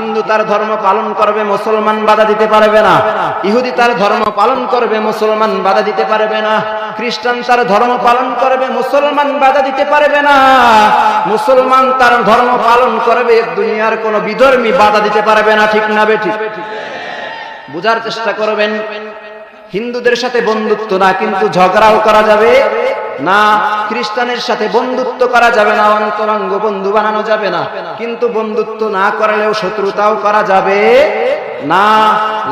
হিন্দু তার ধর্ম পালন করবে, মুসলমান বাধা দিতে পারবে না। ইহুদি তার ধর্ম পালন করবে, মুসলমান বাধা দিতে পারবে না। খ্রিস্টান তার ধর্ম পালন করবে, মুসলমান বাধা দিতে পারবে না। মুসলমান তার ধর্ম পালন করবে, দুনিয়ার কোন বিধর্মী বাধা দিতে পারবে না। ঠিক না বেঠিক? বুঝার চেষ্টা করবেন। হিন্দুদের সাথে বন্ধুত্ব না, কিন্তু ঝগড়াও করা যাবে না। খ্রিস্টানের সাথে বন্ধুত্ব করা যাবে না, অন্তরঙ্গ বন্ধু বানানো যাবে না, কিন্তু বন্ধুত্ব না করলেও শত্রুতাও করা যাবে না।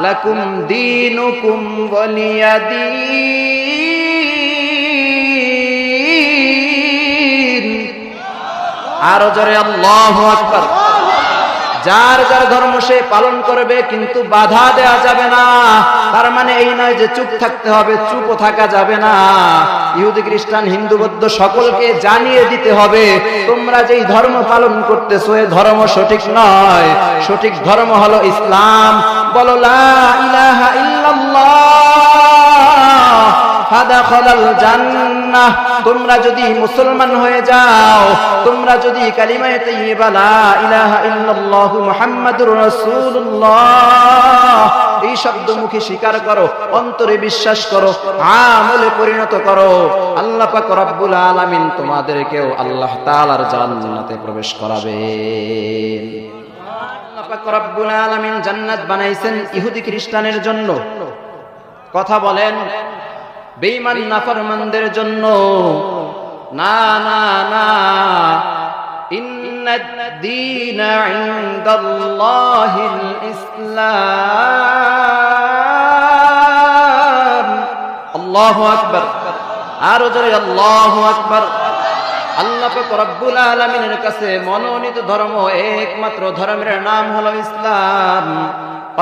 লাকুম দীনুকুম ওয়ালিয়া দীন। আরো জোরে আল্লাহু আকবার। যার যার ধর্ম সে পালন করবে, কিন্তু বাধা দেওয়া যাবে না। তার মানে এই নয় যে চুপ থাকতে হবে, চুপও থাকা যাবে না। ইহুদি খ্রিস্টান হিন্দু বৌদ্ধ সকলকে জানিয়ে দিতে হবে, তোমরা যেই ধর্ম পালন করতেছো এই ধর্ম সঠিক নয়। সঠিক ধর্ম হলো ইসলাম। বলো লা ইলাহা ইল্লাল্লাহ ফাদাখালাল জান্নাহ। তোমরা যদি মুসলমান হয়ে যাও, তোমরা যদি কালিমায়ে তাইয়্যিবা লা ইলাহা ইল্লাল্লাহ মুহাম্মাদুর রাসূলুল্লাহ এই শব্দ মুখে স্বীকার করো, অন্তরে বিশ্বাস করো, আমলে পরিণত করো, আল্লাহ পাক রব্বুল আলামিন তোমাদেরকেও আল্লাহ তাআলার জান্নাতে প্রবেশ করাবেন। আল্লাহ পাক রব্বুল আলামিন জান্নাত বানাইছেন ইহুদি খ্রিস্টানের জন্য। কথা বলেন, বেঈমান নাফরমানদের জন্য না, না, না। ইন্নাদ দীনা ইনদাল্লাহিল ইসলাম। আল্লাহু আকবার। আরো জোরে আল্লাহু আকবার। আল্লাহ পাক রব্বুল আলামিনের কাছে মনোনীত ধর্ম, একমাত্র ধর্মের নাম হলো ইসলাম।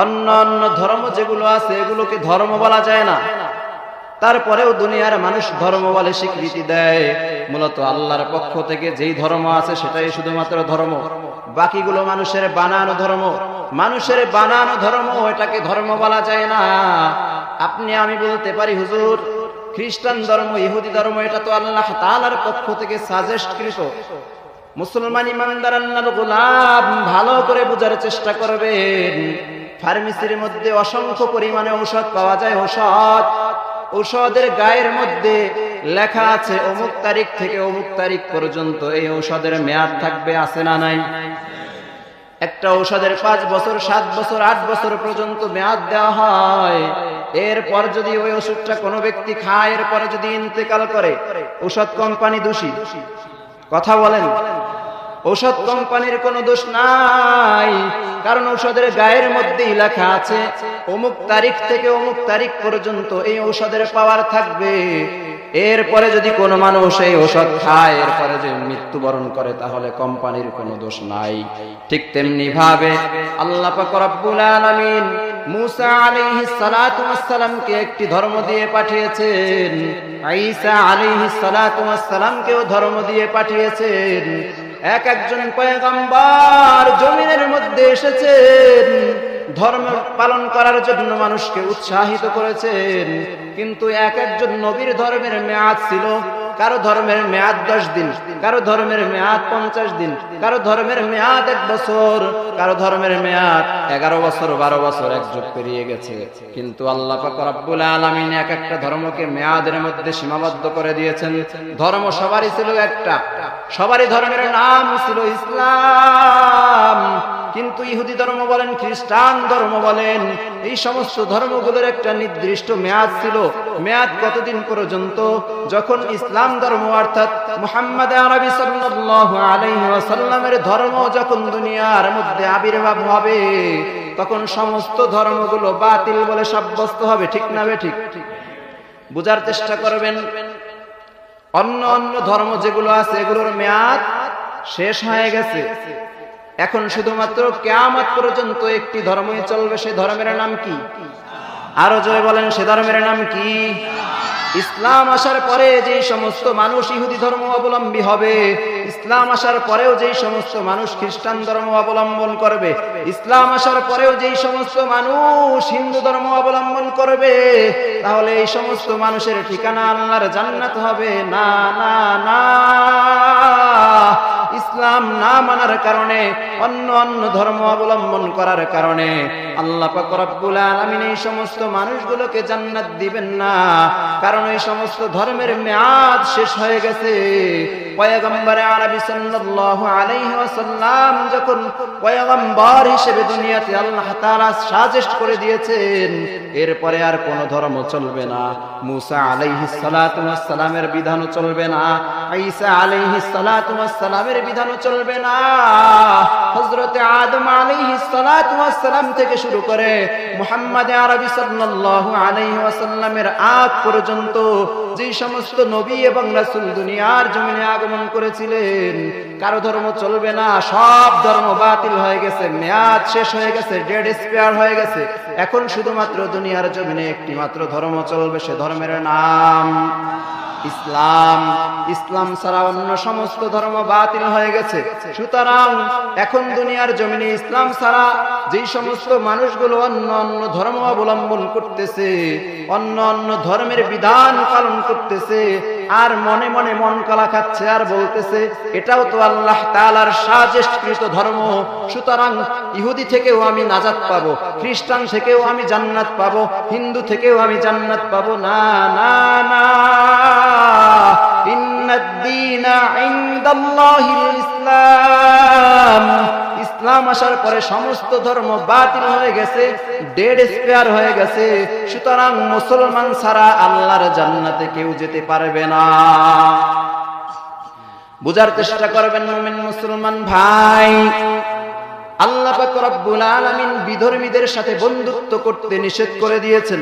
অন্য অন্য ধর্ম যেগুলো আছে এগুলোকে ধর্ম বলা যায় না। তারপরেও দুনিয়ার মানুষ ধর্ম বলে স্বীকৃতি দেয়। মূলত আল্লাহর পক্ষ থেকে যেই ধর্ম আছে সেটাই শুধুমাত্র ধর্ম, বাকিগুলো মানুষের বানানো ধর্ম। মানুষের বানানো ধর্ম, এটাকে ধর্ম বলা যায় না। আপনি আমি বলতে পারি হুজুর খ্রিস্টান ধর্ম, ইহুদি ধর্ম এটা তো আল্লাহ তাআলার পক্ষ থেকে সাজেস্টকৃত। মুসলমান ইমানদার আল্লাহর গোলাম, ভালো করে বোঝার চেষ্টা করবেন। ফার্মেসির মধ্যে অসংখ্য পরিমাণে ঔষধ পাওয়া যায়। ঔষধের গায়ের মধ্যে লেখা আছে অমুক তারিখ থেকে অমুক তারিখ পর্যন্ত এই ঔষধের মেয়াদ থাকবে, আছে না নাই? একটা ঔষধের 5 বছর, 7 বছর, 8 বছর পর্যন্ত মেয়াদ দেওয়া হয়। এরপর যদি ওই ওষুধটা কোনো ব্যক্তি খায়, এরপর যদি ইন্তেকাল করে, ঔষধ কোম্পানি দোষী? কথা বলেন। ঔষধ কোম্পানির কোনো দোষ নাই, কারণ ঔষধের গায়ের মধ্যেই লেখা আছে অমুক তারিখ থেকে অমুক তারিখ পর্যন্ত এই ঔষধের পাওয়ার থাকবে। এরপরে যদি কোনো মানুষ এই ঔষধ খায়, এরপরে যে মৃত্যুবরণ করে, তাহলে কোম্পানির কোনো দোষ নাই। ঠিক তেমনি ভাবে আল্লাহ পাক রব্বুল আলামিন মুসা আলাইহিস সালাতু ওয়াস সালামকে একটি ধর্ম দিয়ে পাঠিয়েছেন, ঈসা আলাইহিস সালাতু ওয়াস সালামকেও ধর্ম দিয়ে পাঠিয়েছেন। এক একজন পয়গম্বর জমিনের মধ্যে এসেছেন, ধর্ম পালন করার জন্য মানুষকে উৎসাহিত করেছেন, কিন্তু এক একজন নবীর ধর্মের মেয়াদ ছিল। কারো ধর্মের মেয়াদ 10 দিন, কারো ধর্মের মেয়াদ 50 দিন, কারো ধর্মের মেয়াদ 1 বছর, কারো ধর্মের মেয়াদ 11 বছর, 12 বছর, এক যুগ পেরিয়ে গেছে। কিন্তু আল্লাহ পাক রব্বুল আলামিন এক একটা ধর্মকে মেয়াদের মধ্যে সীমাবদ্ধ করে দিয়েছেন। ধর্ম সবারই ছিল একটা, সবারই ধর্মের নাম ছিল ইসলাম। কিন্তু ইহুদি ধর্ম বলেন, খ্রিস্টান ধর্ম বলেন, এই সমস্ত ধর্মগুলোর একটা নির্দিষ্ট মেয়াদ ছিল। মেয়াদ কতদিন পর্যন্ত? যখন ইসলাম ধর্ম অর্থাৎ মুহাম্মদ আরবি সাল্লাল্লাহু আলাইহি ওয়াসাল্লামের ধর্ম যখন দুনিয়ার মধ্যে আবির্ভাব হবে, তখন সমস্ত ধর্মগুলো বাতিল বলে সাব্যস্ত হবে। ঠিক না বেঠিক? বুঝার চেষ্টা করবেন। অন্য অন্য ধর্ম যেগুলো আছে এগুলোর মেয়াদ শেষ হয়ে গেছে। এখন শুধুমাত্র কিয়ামত পর্যন্ত একটি ধর্মই চলবে। সে ধর্মের নাম কি? আরো জয় বলেন, সে ধর্মের নাম কি? ইসলাম আসার পরে যেই সমস্ত মানুষ ইহুদি ধর্ম অবলম্বী হবে, ইসলাম আসার পরেও যেই সমস্ত মানুষ খ্রিস্টান ধর্ম অবলম্বন করবে, ইসলাম আসার পরেও যেই সমস্ত মানুষ হিন্দু ধর্ম অবলম্বন করবে, তাহলে এই সমস্ত মানুষের ঠিকানা আল্লাহর জান্নাত হবে না, না, না। ইসলাম না মানার কারণে, অন্য ধর্ম অবলম্বন করার কারণে আল্লাহ পাক রব্বুল আলামিন এই সমস্ত মানুষগুলোকে জান্নাত দিবেন না। কারণ এই সমস্ত ধর্মের মেয়াদ শেষ হয়ে গেছে। পয়গম্বর আরবি সাল্লাল্লাহু আলাইহি ওয়াসাল্লাম যখন পয়গম্বর হিসেবে দুনিয়াতে আল্লাহ তাআলা সাজেস্ট করে দিয়েছেন, এরপরে আর কোন ধর্ম চলবে না। মুসা আলাইহিস সালাতু ওয়াস সালামের বিধানও চলবে না, ঈসা আলাইহিস সালাতু ওয়াস সালামের বিধানও চলবে না। হযরত আদম আলাইহিস সালাতু ওয়াস সালাম থেকে শুরু করে মুহাম্মদ আরবি সাল্লাল্লাহু আলাইহি ওয়াসাল্লামের আগ পর্যন্ত যে সমস্ত নবী এবং রাসূল দুনিয়ার জমিনে আগমন করেছিলেন, কারো ধর্ম চলবে না। সব ধর্ম বাতিল হয়ে গেছে, মেয়াদ শেষ হয়ে গেছে, ডেড এক্সপায়ার হয়ে গেছে। এখন শুধুমাত্র দুনিয়ার জমিনে একটি মাত্র ধর্ম চলবে, সে ধর্মের নাম ইসলাম। ইসলাম ছাড়া অন্য সমস্ত ধর্ম বাতিল হয়ে গেছে। সুতরাং এখন দুনিয়ার জমিনে ইসলাম ছাড়া যে সমস্ত মানুষগুলো অন্য ধর্ম অবলম্বন করতেছে, অন্য ধর্মের বিধান পালন করতেছে, আর মনে মনে মন কলা খাচ্ছে আর বলতেছে এটাও তো আল্লাহ তাআলার সাজেষ্টকৃত ধর্ম, সুতরাং ইহুদি থেকেও আমি নাজাত পাবো, খ্রিস্টান থেকেও আমি জান্নাত পাবো, হিন্দু থেকেও আমি জান্নাত পাবো। না না না, ইন্নাদ-দীনা ইনদাল্লাহিল ইসলাম। ইসলাম আসার পরে সমস্ত ধর্ম বাতিল হয়ে গেছে, ডেড এক্সপায়ার হয়ে গেছে। সুতরাং মুসলমান ছাড়া আল্লাহর জান্নাতে কেউ যেতে পারবে না। বুঝার চেষ্টা করবেন মুমিন মুসলমান ভাই। আল্লাহ পাক রব্বুল আলামিন বিধর্মীদের সাথে বন্ধুত্ব করতে নিষেধ করে দিয়েছেন।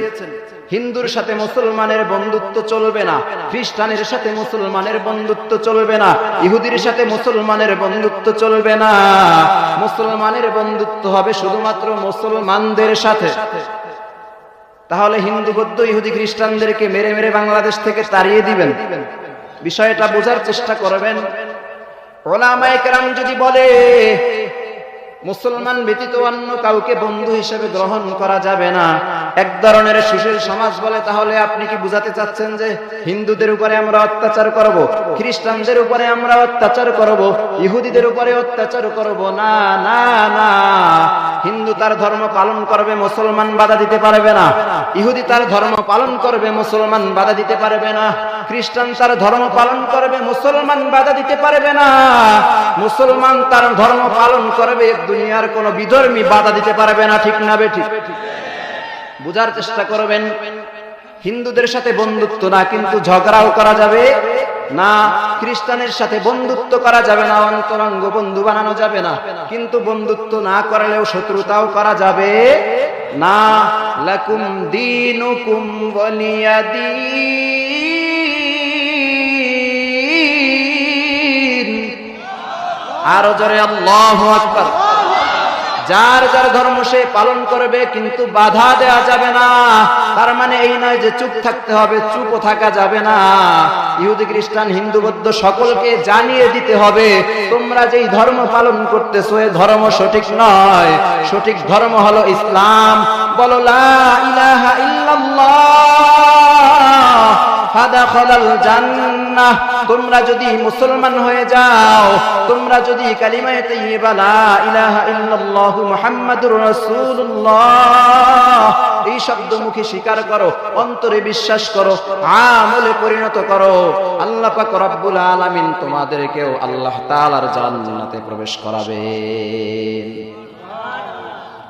হিন্দুর সাথে মুসলমানের বন্ধুত্ব চলবে না, খ্রিস্টানের সাথে মুসলমানের বন্ধুত্ব চলবে না, ইহুদির সাথে মুসলমানের বন্ধুত্ব চলবে না। মুসলমানের বন্ধুত্ব হবে শুধুমাত্র মুসলমানদের সাথে। তাহলে হিন্দু বৌদ্ধ ইহুদি খ্রিস্টানদেরকে মেরে মেরে বাংলাদেশ থেকে তাড়িয়ে দিবেন? বিষয়টা বোঝার চেষ্টা করবেন। উলামায়ে কেরাম যদি বলে মুসলমান ব্যতীত অন্য কাউকে বন্ধু হিসেবে গ্রহণ করা যাবে না, এক ধরনের সুশীল সমাজ বলে, তাহলে আপনি কি বুঝাতে চাচ্ছেন যে হিন্দুদের উপরে আমরা অত্যাচার করব, খ্রিস্টানদের উপরে আমরা অত্যাচার করব, ইহুদিদের উপরে অত্যাচার করব? না না না, হিন্দু তার ধর্ম পালন করবে, মুসলমান বাধা দিতে পারবে না। ইহুদি তার ধর্ম পালন করবে, মুসলমান বাধা দিতে পারবে না। খ্রিস্টান তার ধর্ম পালন করবে, মুসলমান বাধা দিতে পারবে না। মুসলমান তার ধর্ম পালন করবে, দুনিয়ার কোন বিধর্মী বাধা দিতে পারবে না। ঠিক না বেঠিক? বুঝার চেষ্টা করবেন। হিন্দুদের সাথে বন্ধুত্ব না, কিন্তু ঝগড়াও করা যাবে না। খ্রিস্টানের সাথে বন্ধুত্ব করা যাবে না, অন্তরঙ্গ বন্ধু বানানো যাবে না, কিন্তু বন্ধুত্ব না করলেও শত্রুতাও করা যাবে না। লাকুম দীনুকুম ওয়ালিয়া দীন। আরো জোরে আল্লাহু আকবার। যার যার ধর্ম সে পালন করবে, কিন্তু বাধা দেওয়া যাবে না। তার মানে এই নয় যে চুপ থাকতে হবে, চুপও থাকা যাবে না। ইহুদি খ্রিস্টান হিন্দু বৌদ্ধ সকলকে জানিয়ে দিতে হবে তোমরা যেই ধর্ম পালন করতেছো এই ধর্ম সঠিক নয়, সঠিক ধর্ম হলো ইসলাম। বলো লা ইলাহা ইল্লাল্লাহ ফাদাখালাল জান্নাহ। তোমরা যদি মুসলমান হয়ে যাও, তোমরা যদি কালিমায়ে তাইয়্যিবা লা ইলাহা ইল্লাল্লাহু মুহাম্মাদুর রাসূলুল্লাহ এই শব্দ মুখে স্বীকার করো, অন্তরে বিশ্বাস করো, আমলে পরিণত করো, আল্লাহ পাক রব্বুল আলামিন তোমাদেরকেও আল্লাহ তাআলার জান্নাতে প্রবেশ করাবেন।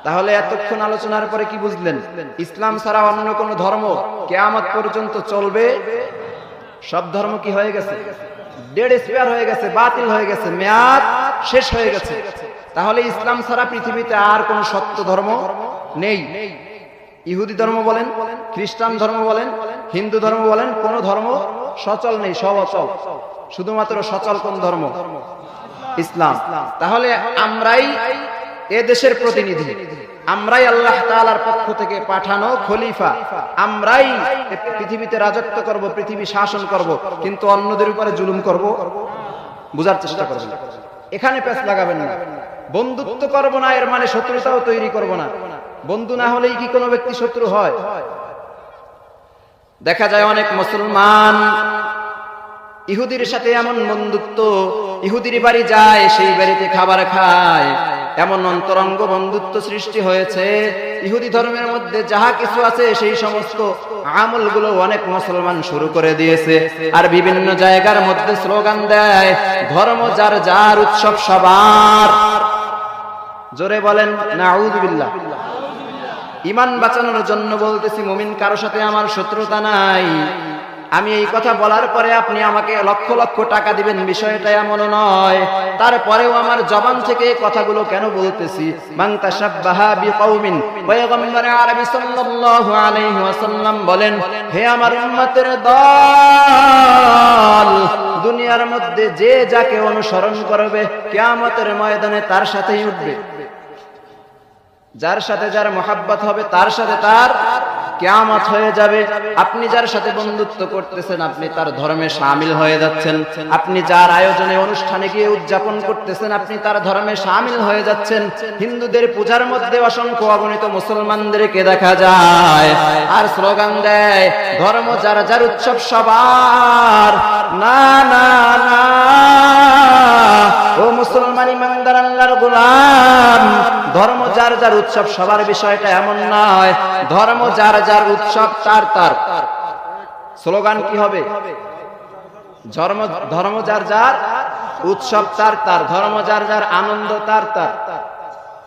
তাহলে এতক্ষণ আলোচনার পরে কি বুঝলেন? ইসলাম ছাড়া অন্য কোন ধর্ম কিয়ামত পর্যন্ত চলবে। সব ধর্ম কি হয়ে গেছে? ডেড এক্সপায়ার হয়ে গেছে, বাতিল হয়ে গেছে, মেয়াদ শেষ হয়ে গেছে। তাহলে ইসলাম ছাড়া পৃথিবীতে আর কোন সত্য ধর্ম নেই। ইহুদি ধর্ম বলেন, খ্রিস্টান ধর্ম বলেন, হিন্দু ধর্ম বলেন, কোন ধর্ম সচল নেই, সব অচল। শুধুমাত্র সচল কোন ধর্ম? ইসলাম। তাহলে আমরাই এ দেশের প্রতিনিধি, আমরাই আল্লাহ তাআলার পক্ষ থেকে পাঠানো খলিফা, আমরাই পৃথিবীতে রাজত্ব করব, পৃথিবী শাসন করব, কিন্তু অন্যদের উপরে জুলুম করব। বুঝার চেষ্টা করবেন। এখানে পেঁচ লাগাবেন না। বন্ধুত্ব করব না এর মানে শত্রুতাও তৈরি করব না। বন্ধু না হলেই কি কোনো ব্যক্তি শত্রু হয়? দেখা যায় অনেক মুসলমান ইহুদির সাথে এমন বন্ধুত্ব, ইহুদির বাড়ি যায় সেই বাড়িতে খাবার খায়, এমন অন্তরঙ্গ বন্ধুত্ব সৃষ্টি হয়েছে। ইহুদি ধর্মের মধ্যে যাহা কিছু আছে সেই সমস্ত আমলগুলো অনেক মুসলমান শুরু করে দিয়েছে। আর বিভিন্ন জায়গার মধ্যে স্লোগান দেয়, ধর্ম যার যার, উৎসব সবার। জোরে বলেন নাউযুবিল্লাহ। ঈমান বাঁচানোর জন্য বলতেছি, মুমিন কারো সাথে আমার শত্রুতা নাই। আমি এই কথা বলার পরে আপনি আমাকে লক্ষ লক্ষ টাকা দিবেন, বিষয়টা এমন নয়। তারপরেও আমার জবান থেকে কথাগুলো কেন বলতেছি? মান তাশাব্বাহা বিকওমিন, পয়গম্বর আরবি সাল্লাল্লাহু আলাইহি ওয়াসাল্লাম বলেন, হে আমার উম্মতের দল, দুনিয়ার মধ্যে যে যাকে অনুসরণ করবে কিয়ামতের ময়দানে তার সাথেই উঠবে। যার সাথে যার মহাব্বত হবে তার সাথে তার কিয়ামত হয়ে যাবে। আপনি যার সাথে বন্ধুত্ব করতেছেন আপনি তার ধর্মে শামিল হয়ে যাচ্ছেন। আপনি যার আয়োজনে অনুষ্ঠানে গিয়ে উদযাপন করতেছেন আপনি তার ধর্মে শামিল হয়ে যাচ্ছেন। হিন্দুদের পূজার মধ্যে অসংখ্য অগণিত মুসলমানদেরকে দেখা যায় আর স্লোগান দেয়, ধর্ম যার যার, উৎসব সবার। না না না, ও মুসলমান ইমানদার আল্লাহর গোলাম, ধর্ম যার যার, উৎসব সবার বিষয়টা এমন নয়। ধর্ম যার যার, উৎসব তার তার। স্লোগান কি হবে? ধর্ম যার যার, উৎসব তার তার। ধর্ম যার যার, আনন্দ তার তার।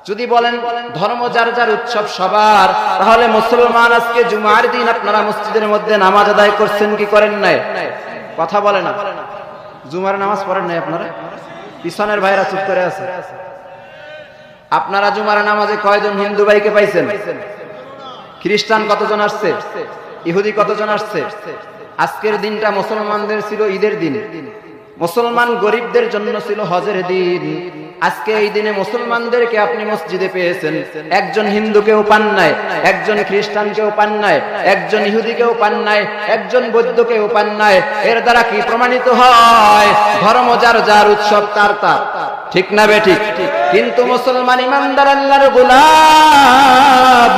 যদি বলেন ধর্ম যার যার, উৎসব সবার, তাহলে মুসলমান আজকে জুমার দিন আপনারা মসজিদের মধ্যে নামাজ আদায় করছেন কি করেন নাই? কথা বলে না। জুমার নামাজ পড়েন নাই আপনারা? পিছনের ভাইরা চুপ করে আছে। আপনারা জুমার নামাজে কয়জন হিন্দু ভাইকে পাইছেন? খ্রিস্টান কতজন আসছে? ইহুদি কতজন আসছে? আজকের দিনটা মুসলমানদের ছিল ঈদের দিন, মুসলমান গরিবদের জন্য ছিল হজের দিন। আজকে এই দিনে মুসলমানদেরকে আপনি মসজিদে পেয়েছেন, একজন হিন্দুকেও পান নাই, একজন খ্রিস্টানকেও পান নাই, একজন ইহুদিকেও পান নাই, একজন বৌদ্ধকেও পান নাই। এর দ্বারা কি প্রমাণিত হয়? ধর্ম যার যার, উৎসব তার তার। ঠিক না বেঠিক? কিন্তু মুসলমান ইমানদার আল্লাহর গোলাম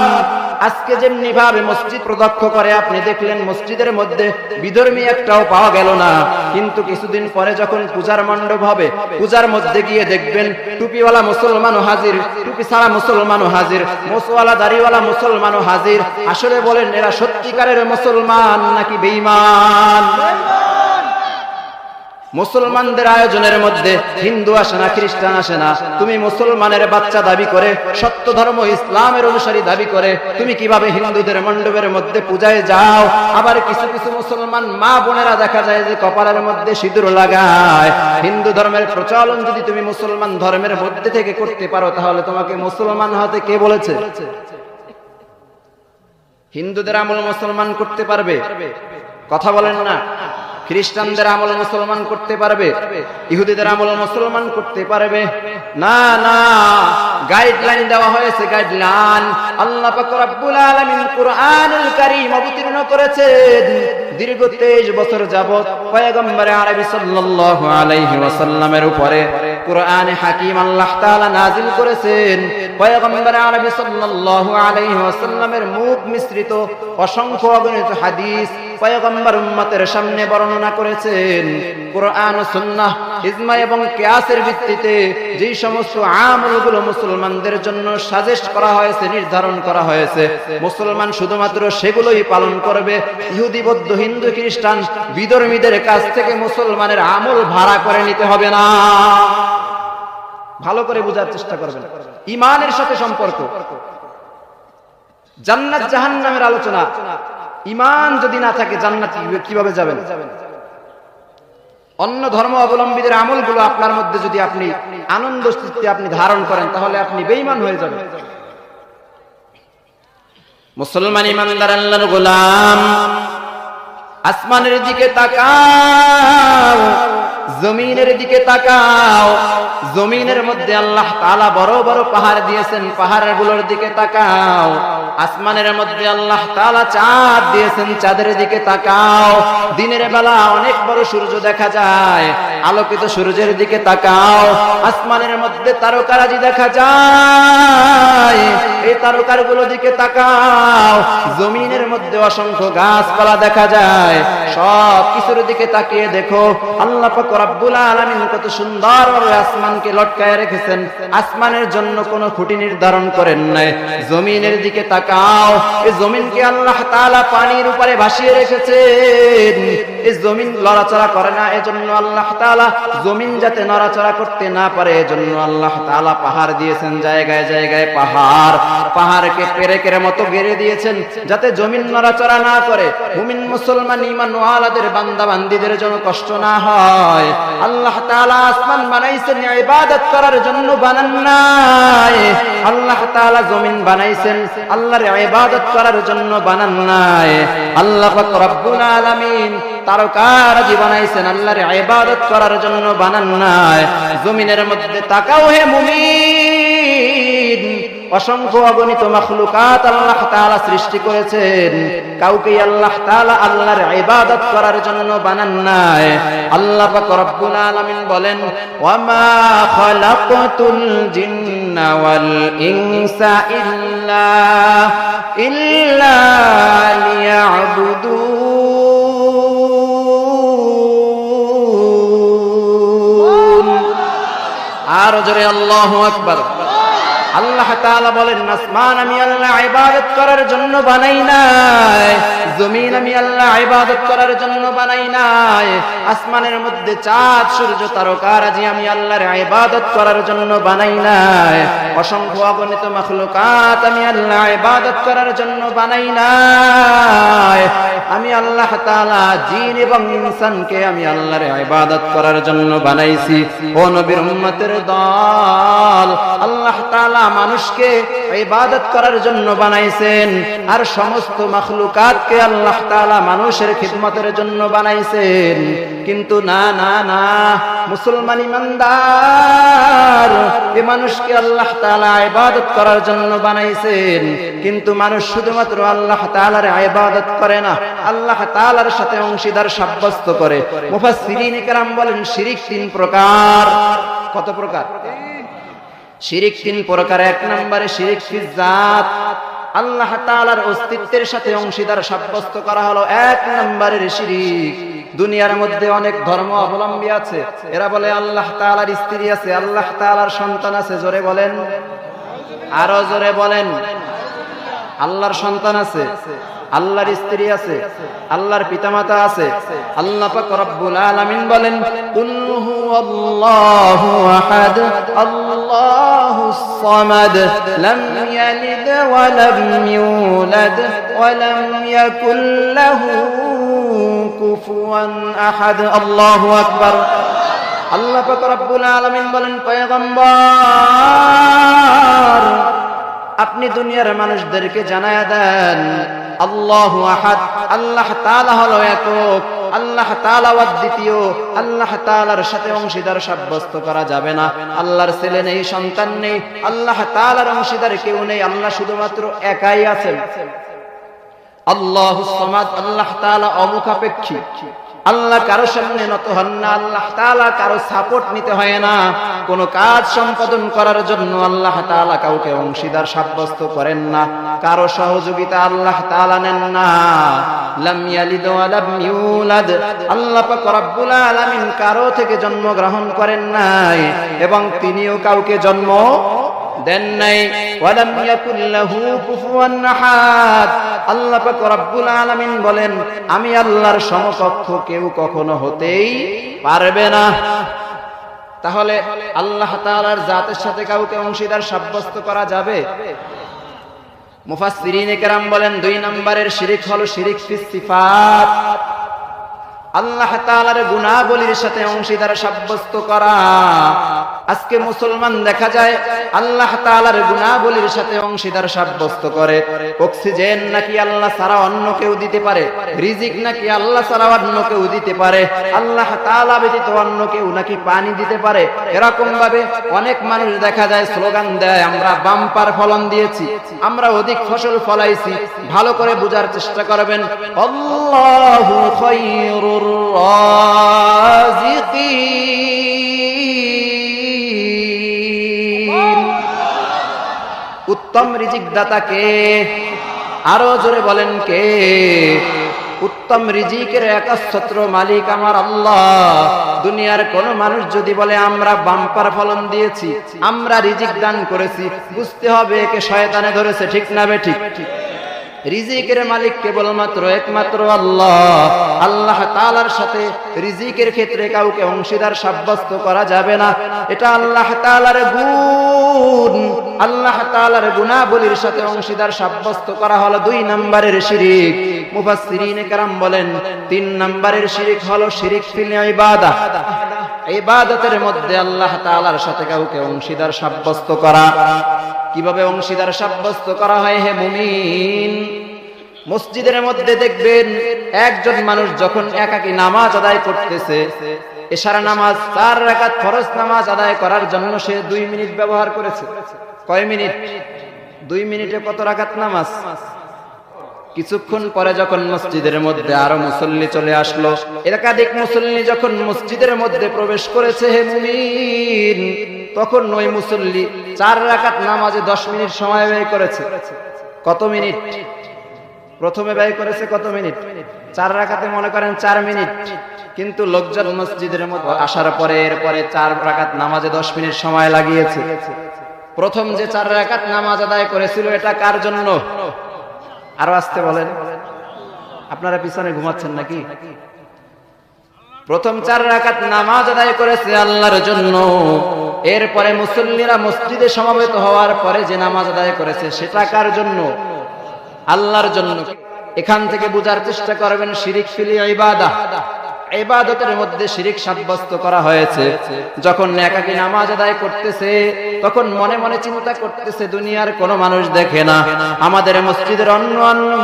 আজকে যেমনি ভাবে মসজিদ প্রদক্ষ করে আপনি দেখলেন মসজিদের মধ্যে বিধর্মী একটাও পাওয়া গেল না। কিন্তু কিছুদিন পরে যখন পূজার মণ্ডপ হবে, পূজার মধ্যে গিয়ে দেখবেন টুপিওয়ালা মুসলমানও হাজির, টুপি ছাড়া মুসলমানও হাজির, মোছওয়ালা দাড়িওয়ালা মুসলমানও হাজির। আসলে বলেন এরা সত্যিকারের মুসলমান নাকি বেঈমান? মুসলমানদের আয়োজনের মধ্যে হিন্দু আসে না, খ্রিস্টান আসে না। তুমি মুসলমানের বাচ্চা দাবি করে, সত্য ধর্ম ইসলামের অনুসারী দাবি করে তুমি কিভাবে হিন্দুদের মণ্ডপের মধ্যে পূজায় যাও? আবার কিছু কিছু মুসলমান মা বোনেরা দেখা যায় যে কপালের মধ্যে সিঁদুর লাগায়। হিন্দু ধর্মের প্রচলন যদি তুমি মুসলমান ধর্মের মধ্যে থেকে করতে পারো তাহলে তোমাকে মুসলমান হতে কে বলেছে? হিন্দুদের আমল মুসলমান করতে পারবে? কথা বলেন না। খ্রিস্টানদের আমল মুসলমান করতে পারবে? ইহুদিদের আমল মুসলমান করতে পারবে না? না, গাইডলাইন দেওয়া হয়েছে, গাইডলাইন। আল্লাহ পাক রব্বুল আলামিন কুরআনুল কারীম অবতীর্ণ করেছেন। দীর্ঘ 23 বছর যাবত পয়গম্বর আরবি সাল্লাল্লাহু আলাইহি ওয়াসাল্লামের উপরে কুরআনে হাকিম আল্লাহ তাআলা নাযিল করেছেন। পয়গম্বর আরবি সাল্লাল্লাহু আলাইহি ওয়াসাল্লামের মুখ মিশ্রিত অসংখ্য অগণিত হাদিস পয়গম্বর উম্মতের সামনে বর্ণনা করেছেন। কুরআন ও সুন্নাহ, ইজমা এবং কিয়াসের ভিত্তিতে যেই সমস্ত আমলগুলো মুসলমানদের জন্য সাজেস্ট করা হয়েছে, নির্ধারণ করা হয়েছে, মুসলমান শুধুমাত্র সেগুলোই পালন করবে। ইহুদি, বৌদ্ধ, হিন্দু, খ্রিস্টান, বিধর্মীদের কাছ থেকে মুসলমানের আমল ভাড়া করে নিতে হবে না। ভালো করে বোঝার চেষ্টা করবেন। ঈমানের সাথে সম্পর্ক, জান্নাত জাহান্নামের আলোচনা। ঈমান যদি না থাকে জান্নাত কিভাবে যাবেন? অন্য ধর্ম অবলম্বীদের আমলগুলো আপনার মধ্যে যদি আপনি আনন্দ চিত্তে আপনি ধারণ করেন তাহলে আপনি বেঈমান হয়ে যাবেন। মুসলমান ইমানদার আল্লাহর গোলাম, আসমানের দিকে তাকাও, জমিনের দিকে তাকাও। জমিনের মধ্যে আল্লাহ তাআলা বড় বড় পাহাড় দিয়েছেন, পাহাড়গুলোর দিকে তাকাও। আসমানের মধ্যে আল্লাহ তাআলা চাঁদ দিয়েছেন, চাঁদের দিকে তাকাও। দিনের বেলা অনেক বড় সূর্য দেখা যায়, আলোকিত সূর্যের দিকে তাকাও। আসমানের মধ্যে তারকারাজি দেখা যায়, এই তারকাগুলো দিকে তাকাও, জমিনের মধ্যে অসংখ্য গাছপালা দেখা যায়, সব কিছুর দিকে তাকিয়ে দেখো আল্লাহ পাক রব্বুল আলামিন কত সুন্দরভাবে আসমানকে লটকায় রেখেছেন। আসমানের জন্য কোনো খুঁটি নির্ধারণ করেন নাই। জমিনের দিকে তাকাও, এই জমিনকে আল্লাহ তাআলা পানির উপরে ভাসিয়ে রেখেছেন। এই জমিন নড়াচড়া করে না, এজন্য আল্লাহ তাআলা জমিন যাতে নড়াচড়া করতে না পারে এজন্য আল্লাহ তাআলা পাহাড় দিয়েছেন, জায়গায় জায়গায় পাহাড়কে পেরেকের মতো গেড়ে দিয়েছেন যাতে জমিন নড়াচড়া না করে, মুমিন মুসলমান ঈমানওয়ালাদের বান্দা বান্দীদের জন্য কষ্ট না হয়। আল্লাহ তাআলা আসমান বানাইছেন ইবাদত করার জন্য, বানান নাই। আল্লাহ তাআলা জমিন বানাইছেন আল্লাহর ইবাদত করার জন্য, বানান নাই। আল্লাহ পাক রব্বুল আলামিন তারকারাজি বানাইছেন আল্লাহর ইবাদত করার জন্য, বানান নাই। জমিনের মধ্যে তাকাও হে মুমিন, অসংখ্য অগণিত মাখলুকাত আল্লাহ তাআলা সৃষ্টি করেছেন, কাউকে আল্লাহ তাআলা আল্লাহর ইবাদত করার জন্য বানান নাই। আল্লাহ পাক রব্বুল আলামিন বলেন, ওয়ামা খালাকতুল জিন্না ওয়াল ইনসা ইল্লা লিয়াবুদুন। আর জোরে আল্লাহু আকবার। আল্লাহ তাআলা বলেন, আসমান আমি আল্লাহ ইবাদত করার জন্য বানাই নাই, জমিন আমি আল্লাহ ইবাদত করার জন্য বানাই নাই, আসমানের মধ্যে চাঁদ সূর্য তারকারাজি আমি আল্লাহর ইবাদত করার জন্য বানাই নাই, অসংখ্য অগণিত মাখলুকাত আমি আল্লাহ ইবাদত করার জন্য বানাই নাই। আমি আল্লাহ তাআলা জিন এবং ইনসানকে আমি আল্লাহর ইবাদত করার জন্য বানাইছি। ও নবীর উম্মতের দল, আল্লাহ তাআলা মানুষকে ইবাদত করার জন্য বানাইছেন, আর সমস্ত মাখলুকাতকে আল্লাহ তাআলা মানুষের খিদমতের জন্য বানাইছেন। কিন্তু না না না, মুসলমান ইমানদার, এই মানুষকে আল্লাহ তাআলা ইবাদত করার জন্য বানাইছেন, কিন্তু মানুষ শুধুমাত্র আল্লাহ তাআলার ইবাদত করে না, আল্লাহ তাআলার সাথে অংশীদার সাব্যস্ত করে। মুফাসসিরিন কেরাম বলেন শিরিক 3 প্রকার। কত প্রকার? শিরিক 3 প্রকার। 1 নম্বরে শিরিক ফি জাত, আল্লাহ তাআলার অস্তিত্বের সাথে অংশীদার সাব্যস্ত করা হলো 1 নম্বরের শিরিক। দুনিয়ার মধ্যে অনেক ধর্ম অবলম্বী আছে, এরা বলে আল্লাহ তাআলার স্ত্রী আছে, আল্লাহ তাআলার সন্তান আছে। জোরে বলেন, আরো জোরে বলেন। আল্লাহর সন্তান আছে, আল্লাহর স্ত্রী আছে, আল্লাহর পিতামাতা আছে। আল্লাহ পাক রব্বুল আলামিন বলেন, কুল হুয়াল্লাহু আহাদ আল্লাহুস সামাদ লাম ইয়ালিদ ওয়া লাম ইউলাদ ওয়া লাম ইয়াকুল লাহু কুফুয়ান আহাদ। আল্লাহু আকবার। আল্লাহ পাক রব্বুল আলামিন বলেন, পয়গম্বর আপনি দুনিয়ার মানুষদেরকে জানায়া দেন আল্লাহু আহাদ, আল্লাহ তাআলা হলো একক, আল্লাহ তাআলা অদ্বিতীয়, আল্লাহ তাআলার সাথে অংশীদার সাব্যস্ত করা যাবে না। আল্লাহর ছেলে নেই, সন্তান নেই, আল্লাহ তাআলার অংশীদার কেউ নেই, আল্লাহ শুধুমাত্র একাই আছেন। আল্লাহুস সামাদ, আল্লাহ তাআলা অমুখাপেক্ষী, আল্লাহ কারো সামনে নত হন না, আল্লাহ তাআলা কারো সাপোর্ট নিতে হয় না। কোন কাজ সম্পাদন করার জন্য আল্লাহ তাআলা কাউকে অংশীদার সাব্যস্ত করেন না, কারো সহযোগিতা আল্লাহ তাআলা নেন না। লাম ইয়ালিদ ওয়া লাম ইউলাদ, আল্লাহ পাক রব্বুল আলামিন কারো থেকে জন্ম গ্রহণ করেন নাই এবং তিনিও কাউকে জন্ম দেন নাই। ওয়ালাম ইয়াকুল লাহু কুফুয়ান আহাদ, আল্লাহ পাক রব্বুল আলামিন বলেন আমি আল্লাহর সমকক্ষ কেউ কখনো হতেই পারবে না। তাহলে আল্লাহ তাআলার জাতের সাথে কাউকে অংশীদার সাব্যস্ত করা যাবে? মুফাসসিরিন কেরাম বলেন 2 নম্বরের শিরিক হলো শিরিক ফিস সিফাত, আল্লাহ তাআলার গুণাবলীর সাথে অংশীদার সাব্যস্ত করা। আজকে মুসলমান দেখা যায় আল্লাহ তাআলার গুণাবলীর সাথে অংশীদার সাব্যস্ত করে। অক্সিজেন নাকি আল্লাহ ছাড়া অন্য কেউ দিতে পারে, রিজিক নাকি আল্লাহ ছাড়া অন্য কেউ দিতে পারে, আল্লাহ তাআলা ব্যতীত অন্য কেউ নাকি পানি দিতে পারে। এরকম ভাবে অনেক মানুষ দেখা যায় স্লোগান দেয় আমরা বাম্পার ফলন দিয়েছি, আমরা অধিক ফসল ফলাইছি। ভালো করে বোঝার চেষ্টা করবেন, আল্লাহু খায়রুর রাযিকিন, উত্তম রিজিক দাতা কে? আরো জোরে বলেন কে? উত্তম রিজিকের একচ্ছত্র মালিক আমার আল্লাহ। দুনিয়ার কোন মানুষ যদি বলে আমরা বাম্পার ফলন দিয়েছি, আমরা রিজিক দান করেছি, বুঝতে হবে একে শয়তানে ধরেছে, ঠিক না বেঠিক? রিজিকের মালিক কেবলমাত্র একমাত্র আল্লাহ। আল্লাহ তাআলার সাথে রিজিকের ক্ষেত্রে কাউকে অংশীদার সাব্যস্ত করা যাবে না। এটা আল্লাহ তাআলার গুণ। আল্লাহ তাআলার গুণাবলীর সাথে অংশীদার সাব্যস্ত করা হলো 2 নম্বরের শিরক। মুফাসসিরিনে কেরাম বলেন 3 নম্বরের শিরক হলো শিরক ফিল ইবাদাহ। ইবাদতের মধ্যে আল্লাহ তাআলার সাথে কাউকে অংশীদার সাব্যস্ত করা। কিভাবে অংশীদার সাব্যস্ত করা হয় হে মুমিন? মসজিদের মধ্যে দেখবেন একজন মানুষ যখন একাকী নামাজ আদায় করতেছে, ইশারা নামাজ 4 রাকাত ফরজ নামাজ আদায় করার জন্য সে 2 মিনিট ব্যবহার করেছে। কয় মিনিট? 2 মিনিটে কত রাকাত নামাজ? কিছুক্ষণ পরে যখন মসজিদের মধ্যে আরো মুসল্লি চলে আসলো, একাধিক মুসল্লি যখন মসজিদের মধ্যে প্রবেশ করেছে হে মুমিন, তখন ওই মুসল্লি 4 রাকাত নামাজে 10 মিনিট সময় ব্যয় করেছে। কত মিনিট? প্রথমে ব্যয় করেছে কত মিনিট? 4 রাকাতে মনে করেন 4 মিনিট, কিন্তু লোকজন মসজিদের মধ্যে আসার পরে এরপরে 4 রাকাত নামাজে 10 মিনিট সময় লাগিয়েছে। প্রথম যে 4 রাকাত নামাজ আদায় করেছিল এটা কার জন্য? আরো আসতে বলেন, আপনারা পিছনে ঘুমাচ্ছেন নাকি? প্রথম 4 রাকাত নামাজ আদায় করেছে আল্লাহর জন্য। এরপরে মুসল্লিরা মসজিদে সমবেত হওয়ার পরে যে নামাজ আদায় করেছে সেটা কার জন্য? আল্লাহর জন্য। এখান থেকে বুঝার চেষ্টা করবেন শিরক ফিল ইবাদাহ। ইবাদতের মধ্যে শিরক সাব্যস্ত করা হয়েছে। যখন একাকী নামাজ আদায় করতেছে তখন মনে মনে চিন্তা করতেছে দুনিয়ার কোনো মানুষ দেখে না, আমাদের মসজিদের অন্য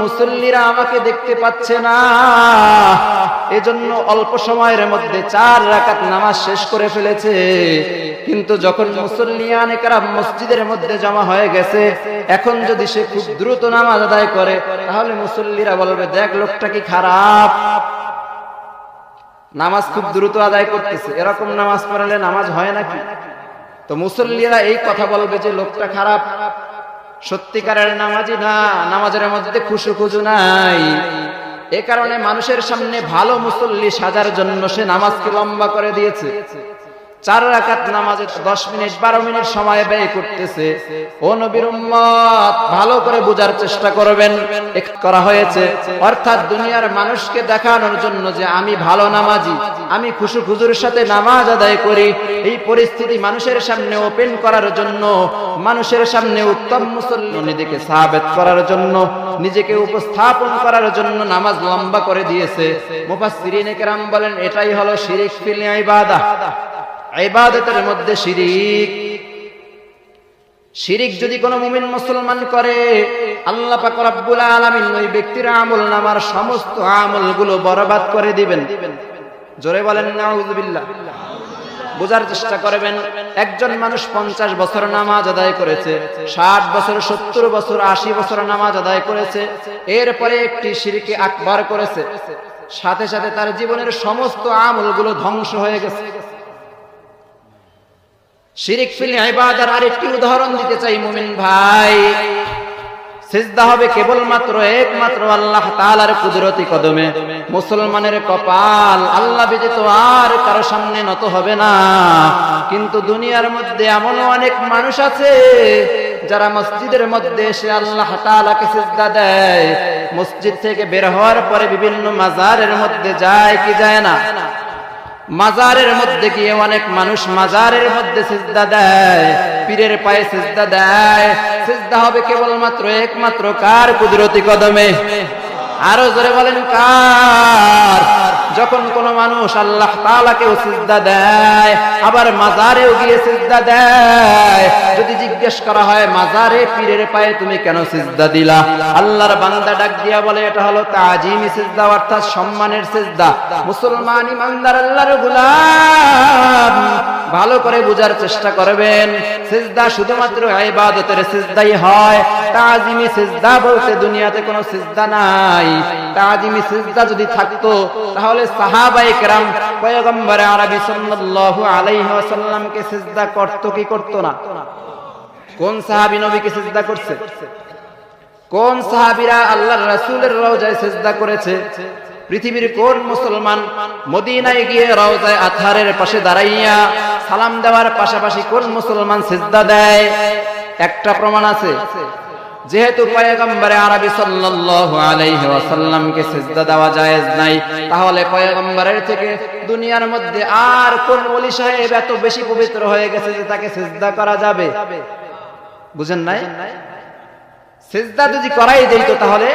মুসল্লিরা আমাকে দেখতে পাচ্ছে না, এজন্য অল্প সময়ের মধ্যে 4 রাকাত নামাজ শেষ করে ফেলেছে। কিন্তু যখন মুসল্লিয়ানে কেরাম মসজিদের মধ্যে জমা হয়ে গেছে, এখন যদি সে খুব দ্রুত নামাজ আদায় করে তাহলে মুসল্লিরা বলবে দেখ লোকটা কি খারাপ, নামাজ খুব দ্রুত আদায় করতেছে, এরকম নামাজ পড়লে নামাজ হয় নাকি? তো মুসল্লিরা এই কথা বলবে যে লোকটা খারাপ, সত্যিকারের নামাজি না, নামাজের মধ্যে খুশু নাই। এ কারণে মানুষের সামনে ভালো মুসল্লি সাজার জন্য সে নামাজকে লম্বা করে দিয়েছে। 4 রাকাত নামাজে 10 মিনিট 12 মিনিট সময় ব্যয় করতেছে। ও নবীর উম্মত, ভালো করে বোঝার চেষ্টা করবেন। করা হয়েছে অর্থাৎ দুনিয়ার মানুষকে দেখানোর জন্য যে আমি ভালো নামাজি, আমি খুশুর সাথে নামাজ আদায় করি, এই পরিস্থিতি মানুষের সামনে ওপেন করার জন্য, মানুষের সামনে উত্তম মুসল্লি নিজেকে সাবিত করার জন্য, নিজেকে উপস্থাপন করার জন্য নামাজ লম্বা করে দিয়েছে। মুফাসসিরিনে কেরাম বলেন এটাই হলো শিরক ফিল ইবাদাহ। ইবাদতের মধ্যে শিরক। শিরক যদি কোনো মুমিন মুসলমান করে, আল্লাহ পাক রব্বুল আলামিন ওই ব্যক্তির আমলনামার সমস্ত আমলগুলো বরবাদ করে দিবেন। জোরে বলেন নাউযুবিল্লাহ। বোঝার চেষ্টা করবেন, একজন মানুষ 50 বছর নামাজ আদায় করেছে, 60 বছর 70 বছর 80 বছর নামাজ আদায় করেছে, এরপরে একটি শিরকে আকবার করেছে, সাথে সাথে তার জীবনের সমস্ত আমলগুলো ধ্বংস হয়ে গেছে। শিরক ফিল ইবাদার আরেকটি উদাহরণ দিতে চাই মুমিন ভাই। সিজদা হবে কেবলমাত্র একমাত্র আল্লাহ তাআলার কুদরতি কদমে। মুসলমানের কপাল আল্লাহ ব্যতীত আর কারো সামনে নত হবে না। কিন্তু দুনিয়ার মধ্যে এমন অনেক মানুষ আছে যারা মসজিদের মধ্যে এসে আল্লাহ তাআলাকে সিজদা দেয়, মসজিদ থেকে বের হওয়ার পরে বিভিন্ন মাজারের মধ্যে যায় কি যায় না? মাজারের মধ্যে গিয়ে অনেক মানুষ মাজারের মধ্যে সিজদা দেয়, পীরের পায়ে সিজদা দেয়। সিজদা হবে কেবলমাত্র একমাত্র কার? কুদরতি কদমে। আরো জোরে বলেন কার? যখন কোন মানুষ আল্লাহ তাআলাকেও সিজদা দেয়, আবার মাজারেও গিয়ে সিজদা দেয়, যদি জিজ্ঞেস করা হয় মাজারে পীরের পায়ে তুমি কেন সিজদা দিলা, আল্লাহর বান্দা ডাক দিয়া বলে এটা হলো তাজিমি সিজদা, অর্থাৎ সম্মানের সিজদা। মুসলমান ইমানদার আল্লাহর গোলাম, ভালো করে বোঝার চেষ্টা করবেন। সিজদা শুধুমাত্র ইবাদতের সিজদাই হয়। তাজিমি সিজদা বলতে দুনিয়াতে কোনো সিজদা নাই। তাজিমি সিজদা যদি থাকতো তাহলে সাহাবায়ে কেরাম পয়গম্বর আরবি সাল্লাল্লাহু আলাইহি ওয়াসাল্লামকে সিজদা করত কি করত না? কোন সাহাবী নবীকে সিজদা করছে? কোন সাহাবীরা আল্লাহর রাসূলের রওজায় সিজদা করেছে? পৃথিবীর কোন মুসলমান মদিনায় গিয়ে রওজায়ে আতহারের পাশে দাঁড়াইয়া সালাম দেওয়ার পাশাপাশি কোন মুসলমান সিজদা দেয়? একটা প্রমাণ আছে। যেহেতু পয়গম্বরে আরবি সাল্লাল্লাহু আলাইহি ওয়াসাল্লামকে সিজদা দেওয়া জায়েজ নাই, তাহলে পয়গম্বরের থেকে দুনিয়ার মধ্যে আর কোন ওলি সাহেব এত বেশি পবিত্র হয়ে গেছে যে তাকে সিজদা করা যাবে? বুঝেন নাই? সিজদা যদি করাই যেত তাহলে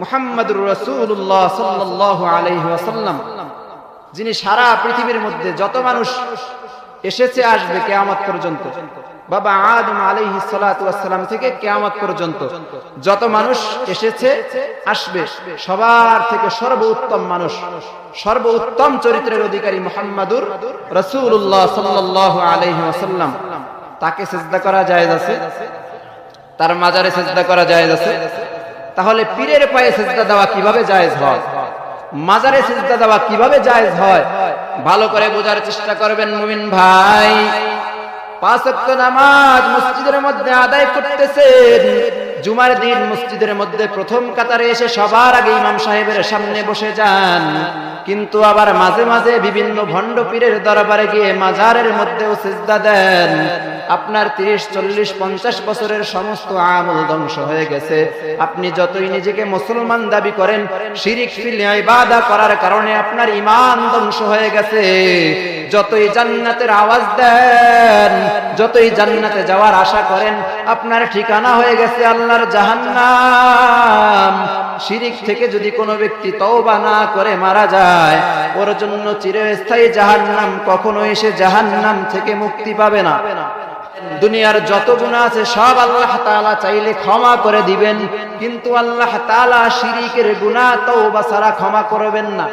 মুহাম্মদুর রাসূলুল্লাহ সাল্লাল্লাহু আলাইহি ওয়াসাল্লাম, যিনি সারা পৃথিবীর মধ্যে যত মানুষ এসেছে আসবে কিয়ামত পর্যন্ত, বাবা আদম আলাইহিস সালাতু ওয়াস সালাম থেকে কিয়ামত পর্যন্ত যত মানুষ এসেছে আসবে, সবার থেকে সর্বোত্তম মানুষ, সর্বোত্তম চরিত্রের অধিকারী মুহাম্মদুর রাসূলুল্লাহ সাল্লাল্লাহু আলাইহি ওয়াসাল্লাম, তাকে সিজদা করা জায়েজ আছে? তার মাজারে সিজদা করা জায়েজ আছে? তাহলে পীরের পায়ে সিজদা দেওয়া কিভাবে জায়েজ হয়? মাজারে সিজদা দেওয়া কিভাবে জায়েজ হয়? ভালো করে বোঝার চেষ্টা করবেন মুমিন ভাই। 5 ওয়াক্ত নামাজ মসজিদের মধ্যে আদায় করতেছেন, জুমার দিন মসজিদের মধ্যে প্রথম কাতারে এসে সবার আগে ইমাম সাহেবের সামনে বসে যান, কিন্তু আবার মাঝে মাঝে বিভিন্ন ভণ্ড পীরের দরবারে গিয়ে মাজারের মধ্যেও সিজদা দেন। আপনার 30, 40, 50 বছরের সমস্ত আমল ধ্বংস হয়ে গেছে। আপনি যতই নিজেকে মুসলমান দাবি করেন, শিরিক ফিল ইবাদত করার কারণে আপনার ঈমান ধ্বংস হয়ে গেছে। যতই জান্নাতের আওয়াজ দেন, যতই জান্নাতে যাওয়ার আশা করেন, আপনার ঠিকানা হয়ে গেছে আল্লাহর জাহান্নাম। শিরিক থেকে যদি কোনো ব্যক্তি তওবা না করে মারা যায়, ওর জন্য চিরস্থায়ী জাহান্নাম, কখনোই সে জাহান্নাম থেকে মুক্তি পাবে না। দুনিয়ার যত গুনাহ আছে সব আল্লাহ তাআলা চাইলে ক্ষমা করে দিবেন, কিন্তু আল্লাহ তাআলা শিরিকের গুনাহ তওবা ছাড়া ক্ষমা করবেন না।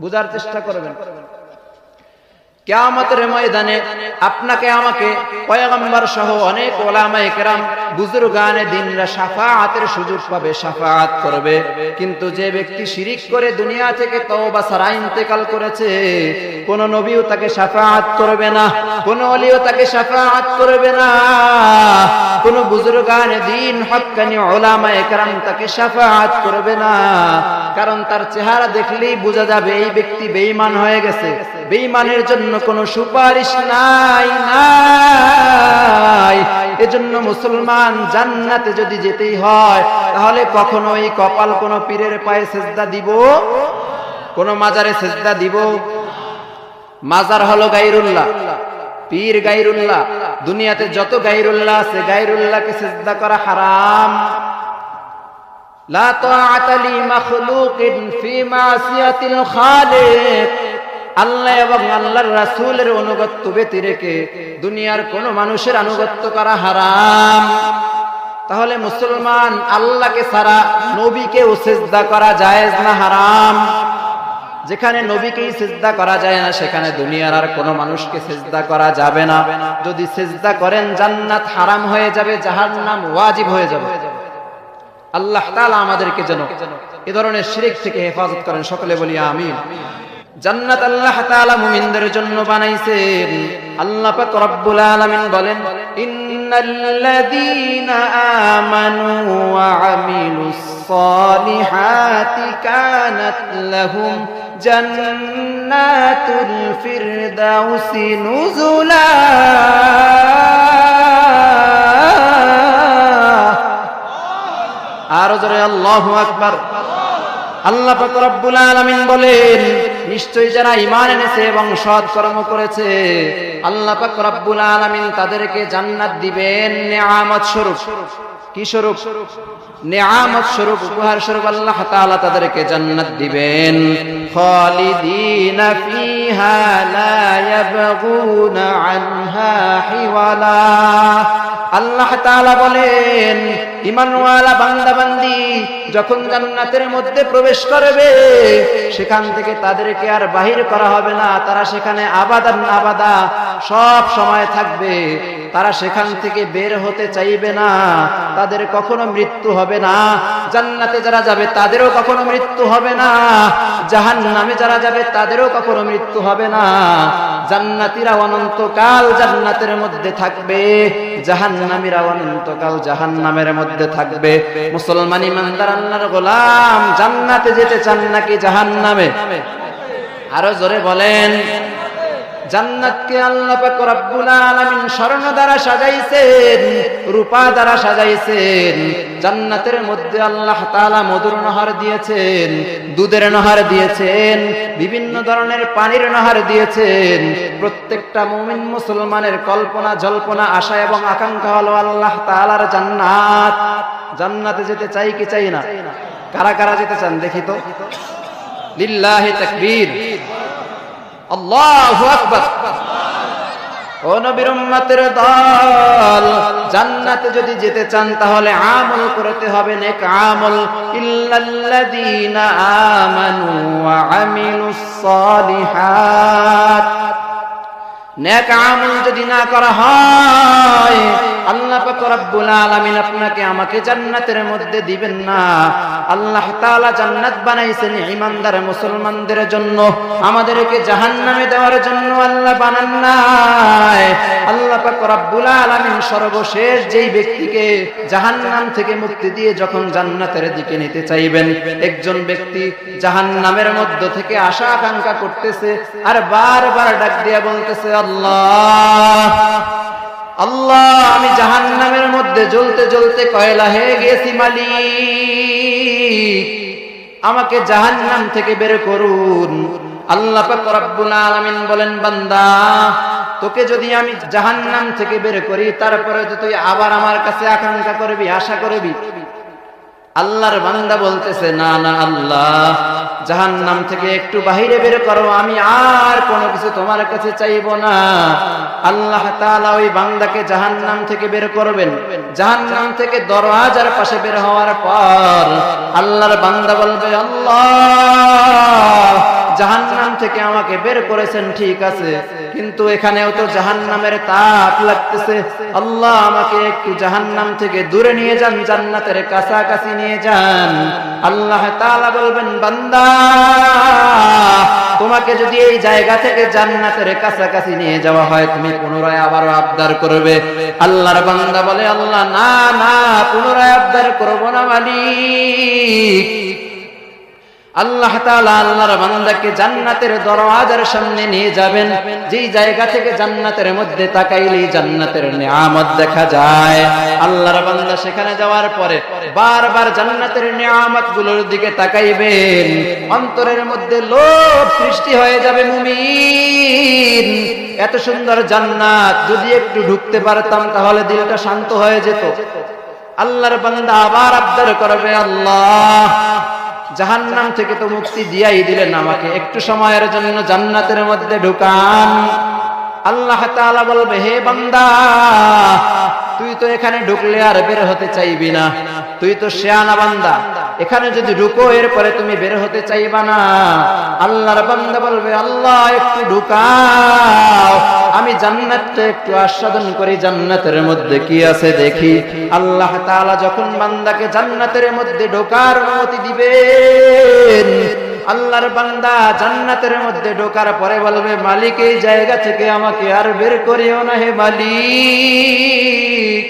বুঝার চেষ্টা করবেন। কিয়ামতের ময়দানে আপনাকে আমাকে পয়গম্বর সহ অনেক উলামায়ে কেরাম বুজুর্গানে দ্বীনরা শাফাআতের সুযোগ পাবে, শাফাআত করবে। কিন্তু যে ব্যক্তি শিরিক করে দুনিয়া থেকে তওবা ছাড়া ইন্তেকাল করেছে, কোন নবীও তাকে শাফাআত করবে না, কোন ওলিও তাকে শাফাআত করবে না, কোন বুজুর্গানে দ্বীন হক্কানি উলামায়ে কেরাম তাকে শাফাআত করবে না। কারণ তার চেহারা দেখলেই বোঝা যাবে এই ব্যক্তি বেঈমান হয়ে গেছে। বেঈমানের জন্য কোনো সুপারিশ নাই। এজন্য মুসলমান জান্নাতে যদি যেতেই হয়, তাহলে কখনোই কপাল কোন পীরের পায়ে সিজদা দিব, কোন মাজারে সিজদা দিব? মাজার হলো গায়রুল্লাহ, পীর গায়রুল্লাহ। দুনিয়াতে যত গায়রুল্লাহ আছে, গায়রুল্লাহকে সিজদা করা হারাম। লা তাআতা লি মাখলুকিন ফি মাসিয়াতিল খালিক। আল্লাহ এবং আল্লাহর রাসূলের অনুগত্য ব্যতি রেখে দুনিয়ার কোন মানুষের আনুগত্য করা হারাম। তাহলে মুসলমান আল্লাহকে ছাড়া নবীকেও সিজদা করা জায়েজ না হারাম? যেখানে নবীকেই সিজদা করা যায় না, সেখানে দুনিয়ার আর কোন মানুষকে সিজদা করা যাবে না। যদি সিজদা করেন জান্নাত হারাম হয়ে যাবে, জাহান্নাম ওয়াজিব হয়ে যাবে। আল্লাহ তাআলা আমাদেরকে যেন এই ধরনের শিরক থেকে হেফাজত করেন। সকলে বলি আমিন। জান্নাত আল্লাহ তাআলা মুমিনদের জন্য বানাইছেন। আল্লাহ পাক রব্বুল আলামিন বলেন, ইন্নাল্লাযীনা আমানু ওয়া আমিলুস সালিহাতি কানাত লাহুম জান্নাতুল ফিরদাউসি নুজুলা। আর জোরে আল্লাহু আকবার। আল্লাহ পাক রব্বুল আলামিন বলেন, নিশ্চয়ই যারা ঈমান এনেছে এবং সৎ কর্ম করেছে, আল্লাহ পাক রব্বুল আলামিন তাদেরকে জান্নাত দিবেন নিয়ামত স্বরূপ। কি স্বরূপ? নিয়ামত স্বরূপ, উপহার স্বরূপ আল্লাহ তাআলা তাদেরকে জান্নাত দিবেন। খালিদিনা ফিহা লা ইয়াবগুনা আনহা হিওয়ালা। আল্লাহ তাআলা বলেন, ঈমানওয়ালা বান্দা বান্দি যখন জান্নাতের মধ্যে প্রবেশ করবে, সেখান থেকে তাদেরকে আর বাহির করা হবে না। তারা সেখানে আবাদান আবাদা সব সময় থাকবে। তারা সেখান থেকে বের হতে চাইবে না। তাদের কখনো মৃত্যু হবে না। জান্নাতে যারা যাবে তাদেরও কখনো মৃত্যু হবে না। জাহান্নামে যারা যাবে তাদেরও কখনো মৃত্যু হবে না। জান্নাতীরা অনন্তকাল জান্নাতের মধ্যে থাকবে, জাহান্নামীরা অনন্তকাল জাহান্নামের মধ্যে থাকবে। মুসলমান ইমানদার আল্লাহর গোলাম জান্নাতে যেতে চান নাকি জাহান্নামে? আরো জোরে বলেন। জান্নাতকে আল্লাহ পাক রব্বুল আলামিন স্বর্ণ দ্বারা সাজাইছেন, রূপা দ্বারা সাজাইছেন। জান্নাতের মধ্যে আল্লাহ তাআলা মধুর নহর দিয়েছেন, দুধের নহর দিয়েছেন, বিভিন্ন ধরনের পানির নহর দিয়েছেন। প্রত্যেকটা মুমিন মুসলমানের কল্পনা জল্পনা আশা এবং আকাঙ্ক্ষা হলো আল্লাহ তাআলার জান্নাত। জান্নাতে যেতে চাই কি চাই না? কারা কারা যেতে চান দেখি তো? লিল্লাহি তাকবীর, আল্লাহু আকবার। ও নবীর উম্মতের দল, জান্নাতে যদি যেতে চান তাহলে আমল করতে হবে, নেক আমল। ইল্লাল্লাযীনা আমানু ওয়া আমিলুস সালিহাত। নেক আমল যদি না করা হয় আল্লাহ পাক রব্বুল আলামিন আপনাকে আমাকে জান্নাতের মধ্যে দিবেন না। আল্লাহ তাআলা জান্নাত বানাইছেন ঈমানদার মুসলমানদের জন্য, আমাদেরকে জাহান্নামে দেওয়ার জন্য আল্লাহ বানান নাই। আল্লাহ পাক রব্বুল আলামিন সর্বশেষ যেই ব্যক্তিকে জাহান্নাম থেকে মুক্তি দিয়ে যখন জান্নাতের দিকে নিতে চাইবেন, একজন ব্যক্তি জাহান্নামের মধ্য থেকে আশা আকাঙ্ক্ষা করতেছে আর বারবার ডাক দিয়ে বলতেছে, আল্লাহ আল্লাহ, আমি জাহান্নামের মধ্যে জ্বলতে জ্বলতে কয়লা হয়ে গেছি, মালিক আমাকে জাহান্নাম থেকে বের করুন। আল্লাহ পাক রব্বুল আলামিন বলেন, বান্দা তোকে যদি আমি জাহান্নাম থেকে বের করি তারপরে তো তুই আবার আমার কাছে আকাঙ্ক্ষা করবি, আশা করবি। আল্লাহর বান্দা বলতেছে, না না আল্লাহ, জাহান্নাম থেকে একটু বাহিরে বের করো, আমি আর কোনো কিছু তোমার কাছে চাইবো না। আল্লাহ তাআলা ওই বান্দাকে জাহান্নাম থেকে বের করবেন। জাহান্নাম থেকে দরওয়াজার পাশে বের হওয়ার পর আল্লাহর বান্দা বলবে, আল্লাহ জাহান্নাম থেকে আমাকে বের করেছেন ঠিক আছে, কিন্তু এখানেও তো জাহান্নামের তাপ লাগতেছে। আল্লাহ আমাকে একটু জাহান্নাম থেকে দূরে নিয়ে যান, জান্নাতের কাছাকাছি নিয়ে যান। আল্লাহ তাআলা বলবেন, বান্দা তোমাকে যদি এই জায়গা থেকে জান্নাতের কাছাকাছি নিয়ে যাওয়া হয় তুমি পুনরায় আবারও আবদার করবে। আল্লাহর বান্দা বলে, আল্লাহ না না, পুনরায় আবদার করব না মালিক। আল্লাহ তাআলা আল্লাহর বান্দাকে জান্নাতের দরওয়াজার সামনে নিয়ে যাবেন, যেই জায়গা থেকে জান্নাতের মধ্যে তাকাইলেই জান্নাতের নিয়ামত দেখা যায়। আল্লাহর বান্দা সেখানে যাওয়ার পরে বারবার জান্নাতের নিয়ামতগুলোর দিকে তাকাইবেন, অন্তরের মধ্যে লোভ সৃষ্টি হয়ে যাবে। মুমিন, এত সুন্দর জান্নাত যদি একটু ঢুকতে পারতাম তাহলে দিলটা শান্ত হয়ে যেত। আল্লাহর বান্দা আবার আবদার করবে, আল্লাহ জাহান্নাম থেকে তো মুক্তি দিয়াই দিলেন, আমাকে একটু সময়ের জন্য জান্নাতের মধ্যে ঢুকান। আল্লাহ তাআলা বলবে, হে বান্দা তুই তো এখানে ঢুকলে আর বের হতে চাইবি না, তুই তো শিয়ানা বান্দা, এখানে যদি ঢুকো এরপরে তুমি বের হতে চাইবা না। আল্লাহর বান্দা বলবে, আল্লাহ একটু ঢুকাও, আমি জান্নাতটা একটু আস্বাদন করি, জান্নাতের মধ্যে কি আছে দেখি। আল্লাহ তাআলা যখন বান্দাকে জান্নাতের মধ্যে ঢোকার অনুমতি দিবেন, আল্লাহর বান্দা জান্নাতের মধ্যে ঢোকার পরে বলবে, মালিক এই জায়গা থেকে আমাকে আর বের করিও না হে মালিক।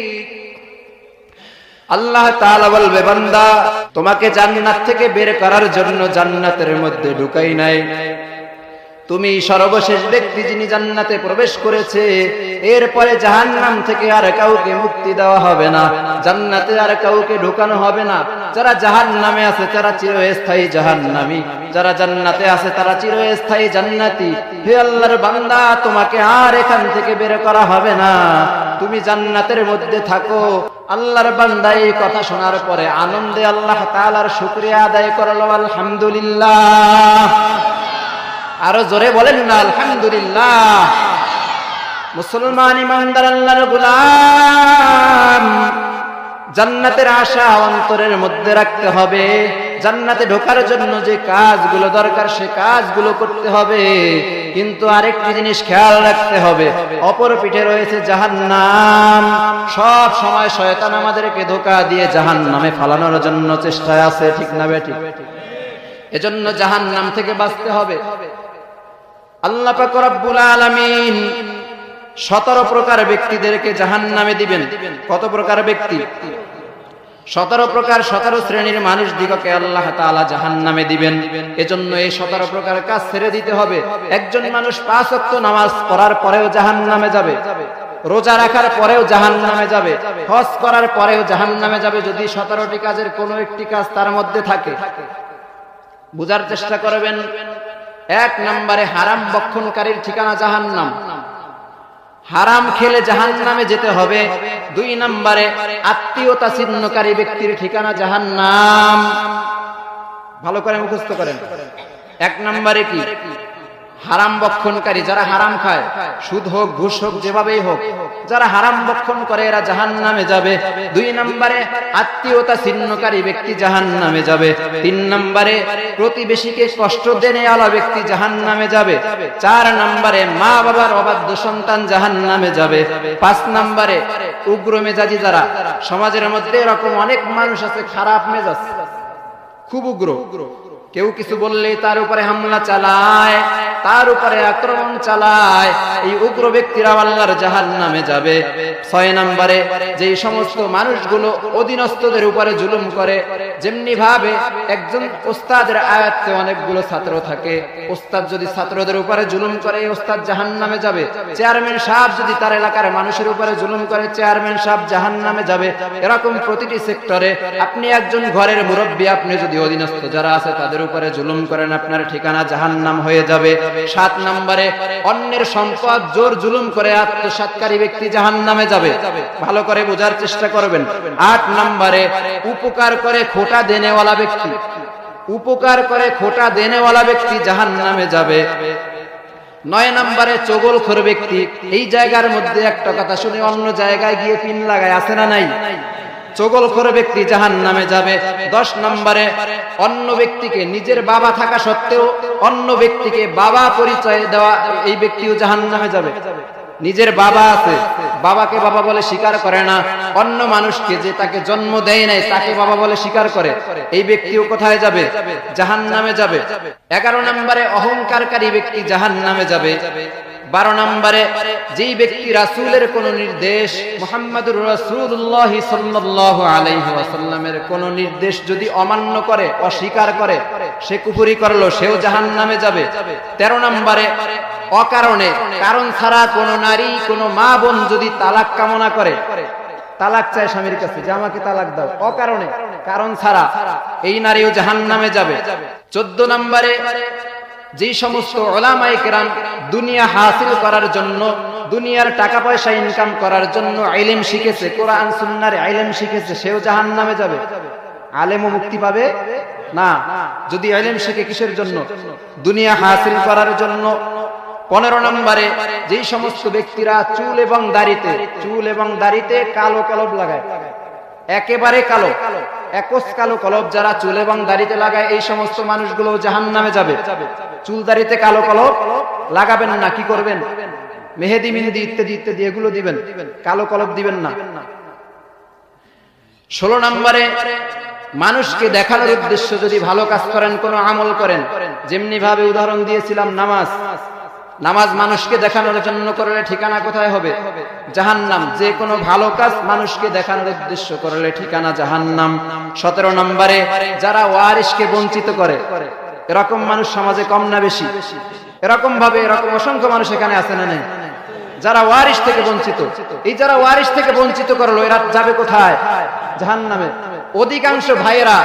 আল্লাহ তাআলা বলবে, বান্দা তোমাকে জান্নাত থেকে বের করার জন্য জান্নাতের মধ্যে ঢুকাই নাই, তুমি সর্বশেষ ব্যক্তি যিনি জান্নাতে প্রবেশ করেছে। এরপরে জাহান্নাম থেকে আর কাউকে মুক্তি দেওয়া হবে না, জান্নাতে আর কাউকে ঢোকানো হবে না। যারা জাহান্নামে আছে তারা চিরস্থায়ী জাহান্নামী, যারা জান্নাতে আছে তারা চিরস্থায়ী জান্নাতি। হে আল্লাহর বান্দা, তোমাকে আর এখান থেকে বের করা হবে না, তুমি জান্নাতের মধ্যে থাকো। আল্লাহর বান্দা এই কথা শোনার পরে আনন্দে আল্লাহ তাআলার শুকরিয়া আদায় করলো, আলহামদুলিল্লাহ। আরো জোরে বলেন না আলহামদুলিল্লাহ। মুসলমান ইমানদার আল্লাহর গোলাম, জান্নাতের আশা অন্তরের মধ্যে রাখতে হবে। জান্নাতে ঢোকার জন্য যে কাজগুলো দরকার সে কাজগুলো করতে হবে, কিন্তু আরেকটি জিনিস খেয়াল রাখতে হবে, অপর পিঠে রয়েছে জাহান্নাম। সব সময় শয়তান আমাদেরকে ধোঁকা দিয়ে জাহান্নামে ফালানোর জন্য চেষ্টায় আছে, ঠিক না বেঠিক? এজন্য জাহান্নাম থেকে বাঁচতে হবে। আল্লাহ পাক রব্বুল আলামিন 17 প্রকার ব্যক্তিদেরকে জাহান্নামে দিবেন। কত প্রকার ব্যক্তি? 17 প্রকার 17 শ্রেণীর মানুষ দিগকে আল্লাহ তাআলা জাহান্নামে দিবেন। এজন্য এই 17 প্রকার কাজ ছেড়ে দিতে হবে। একজন মানুষ 5 ওয়াক্ত নামাজ পড়ার পরেও জাহান্নামে যাবে, রোজা রাখার পরেও জাহান্নামে যাবে, হজ করার পরেও জাহান্নামে যাবে যদি 17টি কাজের কোনো একটি কাজ তার মধ্যে থাকে। বুঝার চেষ্টা করবেন। 1 নম্বরে হারাম ভক্ষণকারীর ঠিকানা জাহান্নাম, হারাম খেলে জাহান্নামে যেতে হবে। 2 নম্বরে আত্মীয়তা ছিন্নকারী ব্যক্তির ঠিকানা জাহান্নাম। ভালো করে মুখস্থ করেন। 1 নম্বরে কি? হারাম ভক্ষণকারী, যারা হারাম খায়, সুদ হোক ঘুষ হোক যেভাবেই হোক, যারা হারাম ভক্ষণ করে এরা জাহান্নামে যাবে। 2 নম্বরে আত্মীয়তা ছিন্নকারী ব্যক্তি জাহান্নামে যাবে। 3 নম্বরে প্রতিবেশীকে কষ্ট দেনেওয়ালা ব্যক্তি জাহান্নামে যাবে। 4 নম্বরে মা বাবার অবাধ্য সন্তান জাহান্নামে যাবে। 5 নম্বরে উগ্র মেজাজি যারা, সমাজের মধ্যে এরকম অনেক মানুষ আছে খারাপ মেজাজ, খুব উগ্র, কেউ কিছু বললেই তার উপরে হামলা চালায়, তার উপরে আক্রমণ চালায়, এই উগ্র ব্যক্তিরা আল্লাহর জাহান্নামে যাবে। 6 নম্বরে যেই সমস্ত মানুষগুলো অধীনস্থদের উপরে জুলুম করে, যেমনি ভাবে একজন ওস্তাদের আয়ত্তে অনেকগুলো ছাত্র থাকে, ওস্তাদ যদি ছাত্রদের উপরে জুলুম করে ওস্তাদ জাহান্নামে যাবে। চেয়ারম্যান সাহেব যদি তার এলাকার মানুষের উপরে জুলুম করে চেয়ারম্যান সাহেব জাহান্নামে যাবে। এরকম প্রতিটি সেক্টরে আপনি একজন ঘরের মুরব্বী, আপনি যদি অধীনস্থ যারা আছে তাদের উপরে জুলুম করেন, আপনার ঠিকানা জাহান্নাম হয়ে যাবে। 7 নম্বরে অন্যের সম্পদ জোর জুলুম করে আত্মসাৎকারী ব্যক্তি জাহান্নামে যাবে। ভালো করে বোঝার চেষ্টা করবেন। 8 নম্বরে উপকার করে খোটা দেনেওয়ালা ব্যক্তি, উপকার করে খোটা দেনেওয়ালা ব্যক্তি জাহান্নামে যাবে। 9 নম্বরে চগলখোর ব্যক্তি। এই জায়গার মধ্যে একটা কথা শুনে অন্য জায়গায় গিয়ে পিন লাগায়, আছে না নাই? চগলখোর ব্যক্তি জাহান্নামে যাবে। 10 নম্বরে অন্য ব্যক্তিকে, নিজের বাবা থাকা সত্ত্বেও অন্য ব্যক্তিকে বাবা পরিচয় দেওয়া, এই ব্যক্তিও জাহান্নামে যাবে। নিজের বাবা আছে, বাবাকে বাবা বলে স্বীকার করে না, অন্য মানুষকে যে তাকে জন্ম দেয় নাই তাকে বাবা বলে স্বীকার করে, এই ব্যক্তিও কোথায় যাবে? জাহান্নামে যাবে। 11 নম্বরে অহংকারকারী ব্যক্তি জাহান্নামে যাবে। 12 নম্বরে যেই ব্যক্তি রাসূলের কোন নির্দেশ, মুহাম্মদুর রাসূলুল্লাহ সাল্লাল্লাহু আলাইহি ওয়াসাল্লামের কোন নির্দেশ যদি অমান্য করে, অস্বীকার করে, সে কুফরি করলো, সেও জাহান্নামে যাবে। 13 নম্বরে অকারণে, কারণ ছাড়া কোন নারী, কোন মা বোন যদি তালাক কামনা করে, তালাক চায় স্বামীর কাছে যে আমাকে তালাক দাও, অকারণে, কারণ ছাড়া, এই নারীও জাহান্নামে যাবে। 14 নম্বরে যেই সমস্ত উলামায়ে কেরাম দুনিয়া হাসিল করার জন্য, দুনিয়ার টাকা পয়সা ইনকাম করার জন্য ইলম শিখেছে, কোরআন সুন্নাহর ইলম শিখেছে, সেও জাহান্নামে যাবে। আলেমও মুক্তি পাবে না যদি ইলম শিখে কিসের জন্য? দুনিয়া হাসিল করার জন্য। 15 নম্বরে যেই সমস্ত ব্যক্তিরা চুল এবং দাড়িতে কালো কলব লাগায়, একেবারে কালো, একস কালো কলব যারা চুল এবং দাড়িতে লাগায়, এই সমস্ত মানুষগুলো জাহান্নামে যাবে। চুল দাড়িতে কালো কলব লাগাবেন না, কি করবেন? মেহেদি মেহেদি ইত্যাদি ইত্যাদি এগুলো দিবেন, কালো কলব দিবেন না। 16 নম্বরে মানুষকে দেখানোর উদ্দেশ্য যদি ভালো কাজ করেন, কোনো আমল করেন, যেমনি ভাবে উদাহরণ দিয়েছিলাম নামাজ মানুষকে দেখানোর জন্য করলে ঠিকানা কোথায় হবে? জাহান্নাম। যে কোনো ভালো কাজ মানুষকে দেখানোর উদ্দেশ্য করলে ঠিকানা জাহান্নাম। 17 নম্বরে যারা ওয়ারিসকে বঞ্চিত করে, এরকম মানুষ সমাজে কম না বেশি? এরকম ভাবে এরকম অসংখ্য মানুষ এখানে আছে না নেই? যারা ওয়ারিস থেকে বঞ্চিত, এই যারা ওয়ারিস থেকে বঞ্চিত করলো, এরা যাবে কোথায়? জাহান্নামে। অধিকাংশ ভাইয়েরা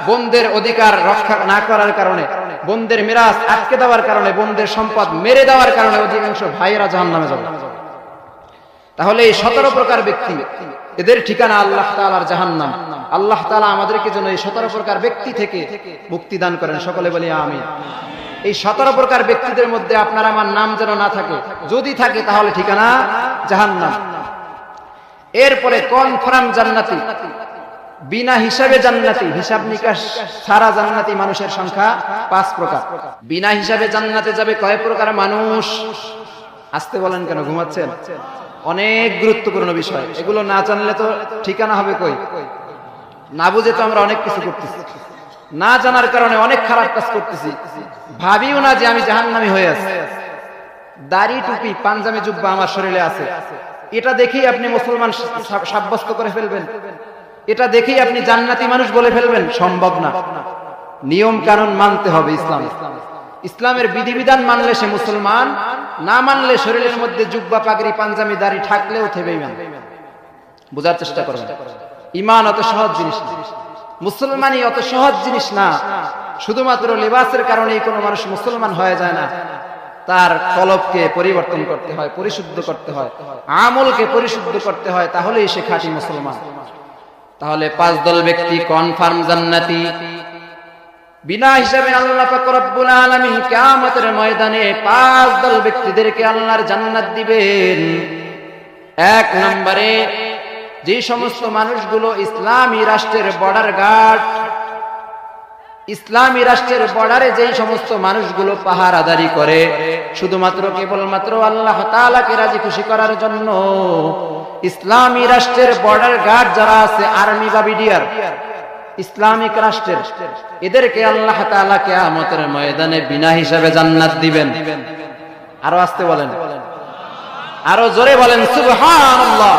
বোনদের অধিকার রক্ষা না করার কারণে, বোনদের মিরাস আটকে দেওয়ার কারণে, বোনদের সম্পদ মেরে দেওয়ার কারণে অধিকাংশ ভাইয়েরা জাহান্নামে যাবে। তাহলে এই 17 প্রকার ব্যক্তি, এদের ঠিকানা আল্লাহ তাআলার জাহান্নাম। আল্লাহ তাআলা আমাদেরকে যেন এই 17 প্রকার ব্যক্তি থেকে মুক্তি দান করেন, সকলে বলি আমিন। এই 17 প্রকার ব্যক্তিদের মধ্যে আপনার আমার নাম যেন না থাকে, যদি থাকে তাহলে ঠিকানা জাহান্নাম। এরপরে কনফার্ম জান্নাতি, বিনা হিসাবে জান্নাতি, হিসাব নিকাশ ছাড়া জান্নাতি মানুষের সংখ্যা 5 প্রকার। বিনা হিসাবে জান্নাতে যাবে কয় প্রকার মানুষ? আসতে বলেন কেন, ঘুমাচ্ছেন? অনেক গুরুত্বপূর্ণ বিষয়, এগুলো না জানলে তো ঠিকানা হবে কই? না বুঝে তো আমরা অনেক কিছু করতেছি, না জানার কারণে অনেক খারাপ কাজ করতেছি, ভাবিও না যে আমি জাহান্নামী হয়ে আছি। দাড়ি টুপি পাঞ্জাবি জুব্বা আমার শরীরে আছে, এটা দেখেই আপনি মুসলমান সাব্যস্ত করে ফেলবেন, এটা দেখেই আপনি জান্নাতি মানুষ বলে ফেলবেন? সম্ভব না। নিয়ম কানুন মানতে হবে। ইসলামের বিধিবিধান মানলে সে মুসলমান, না মানলে শরীরের মধ্যে জুব্বা পাগড়ি পাঞ্জাবি দাড়ি থাকলেও থে বেঈমান। বোঝার চেষ্টা করবেন, ঈমান অত সহজ জিনিস না, মুসলমানই অত সহজ জিনিস না। শুধুমাত্র লিবাসের কারণেই কোনো মানুষ মুসলমান হয়ে যায় না, তার কলবকে পরিবর্তন করতে হয়, পরিশুদ্ধ করতে হয়, আমলকে পরিশুদ্ধ করতে হয়, তাহলেই সে খাঁটি মুসলমান। তাহলে 5 দল ব্যক্তি কনফার্ম জান্নাতি। বিনা হিসাবে আল্লাহ পাক রব্বুল আলামিন কিয়ামতের ময়দানে 5 দল ব্যক্তিদেরকে আল্লাহর জান্নাত দিবেন। 1 নম্বরে যে সমস্ত মানুষগুলো ইসলামী রাষ্ট্রের বর্ডার গার্ড, ইসলামী রাষ্ট্রের বর্ডারে যেই সমস্ত মানুষগুলো পাহারাদারি করে শুধুমাত্র কেবলমাত্র আল্লাহ তাআলাকে রাজি খুশি করার জন্য, ইসলামী রাষ্ট্রের বর্ডার গার্ড যারা আছে, আর্মি বা বিডিআর, ইসলামিক রাষ্ট্রের, এদেরকে আল্লাহ তাআলা কিয়ামতের ময়দানে বিনা হিসাবে জান্নাত দিবেন। আরো আস্তে বলেন, আরো জোরে বলেন সুবহানাল্লাহ।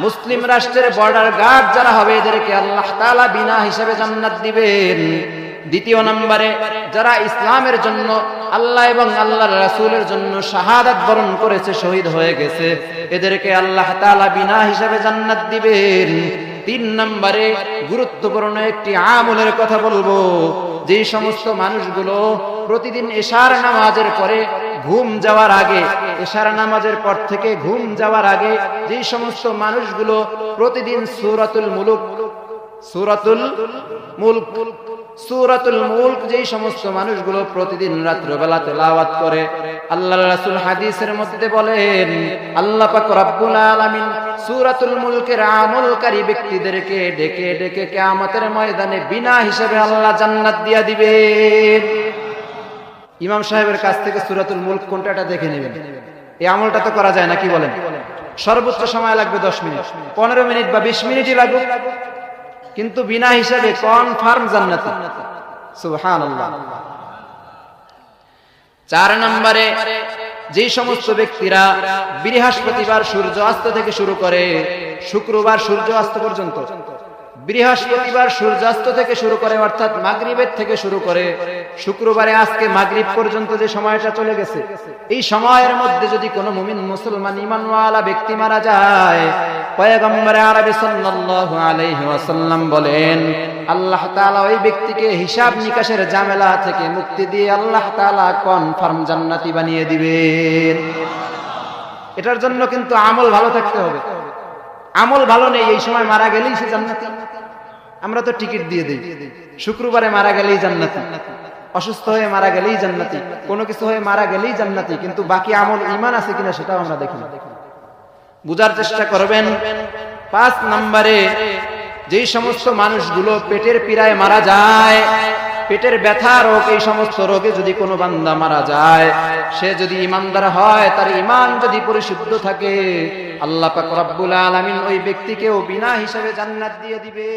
মুসলিম রাষ্ট্রের বর্ডার গার্ড যারা হবে এদেরকে আল্লাহ তাআলা বিনা হিসাবে জান্নাত দিবেন। 2 নম্বরে যারা ইসলামের জন্য, আল্লাহ এবং আল্লাহর রাসূলের জন্য শাহাদাত বরণ করেছে, শহীদ হয়ে গেছে, এদেরকে আল্লাহ তাআলা বিনা হিসাবে জান্নাত দিবেন। 3 নম্বরে গুরুত্বপূর্ণ একটি আমলের কথা বলবো, যে সমস্ত মানুষগুলো প্রতিদিন এশার নামাজের পরে ঘুম যাওয়ার আগে, এশার নামাজের পর থেকে ঘুম যাওয়ার আগে যে সমস্ত মানুষগুলো প্রতিদিন সূরাতুল মুলক যেই সমস্ত মানুষগুলো প্রতিদিন রাত্রিবেলা তেলাওয়াত করে, আল্লাহর রাসূল হাদিসের মধ্যে বলেন আল্লাহ পাক রব্বুল আলামিন সূরাতুল মুলকের আমলকারী ব্যক্তিদেরকে ডেকে ডেকে কিয়ামতের ময়দানে বিনা হিসাবে আল্লাহ জান্নাত দিয়া দিবেন। ইমাম সাহেবের কাছ থেকে সূরাতুল মুলক কোনটা দেখে নেবেন। এই আমলটা তো করা যায় না, কি বলেন? সর্বোচ্চ সময় লাগবে 10 মিনিট, 15 মিনিট বা 20 মিনিটই লাগুক, কিন্তু বিনা হিসাবে কনফার্ম জান্নাতি। সুবহানাল্লাহ। 4 নম্বরে যে সমস্ত ব্যক্তিরা বৃহস্পতিবার সূর্য অস্ত থেকে শুরু করে শুক্রবার সূর্য অস্ত পর্যন্ত, বৃহস্পতিবার সূর্যাস্ত থেকে শুরু করে অর্থাৎ মাগরিবের থেকে শুরু করে শুক্রবারে আজকে মাগরিব পর্যন্ত যে সময়টা চলে গেছে, এই সময়ের মধ্যে যদি কোনো মুমিন মুসলমান ঈমানওয়ালা ব্যক্তি মারা যায়, পয়গম্বর আরবি সাল্লাল্লাহু আলাইহি ওয়াসাল্লাম বলেন আল্লাহ তাআলা ওই ব্যক্তিকে হিসাব নিকাশের ঝামেলা থেকে মুক্তি দিয়ে আল্লাহ তাআলা কনফার্ম জান্নাতি বানিয়ে দিবেন। এটার জন্য কিন্তু আমল ভালো থাকতে হবে। আমল ভালো নেই, এই সময় মারা গেলেই সে জান্নাতি। আমরা তো টিকিট দিয়ে দিই, শুক্রবারে মারা গেলেই জান্নাতি, অসুস্থ হয়ে মারা গেলেই জান্নাতি, কোনো কিছু হয়ে মারা গেলেই জান্নাতি, কিন্তু বাকি আমল ঈমান আছে কিনা সেটাও আমরা দেখি না। বুঝার চেষ্টা করবেন। 5 নম্বরে যেই সমস্ত মানুষগুলো পেটের পীড়ায় মারা যায়, পেটের ব্যথা রোগ, এই সমস্ত রোগে যদি কোনো বান্দা মারা যায়, সে যদি ঈমানদার হয়, তার ঈমান যদি পরিশুদ্ধ থাকে, আল্লাহ পাক রব্বুল আলামিন ওই ব্যক্তিকেও বিনা হিসাবে জান্নাত দিয়ে দিবে।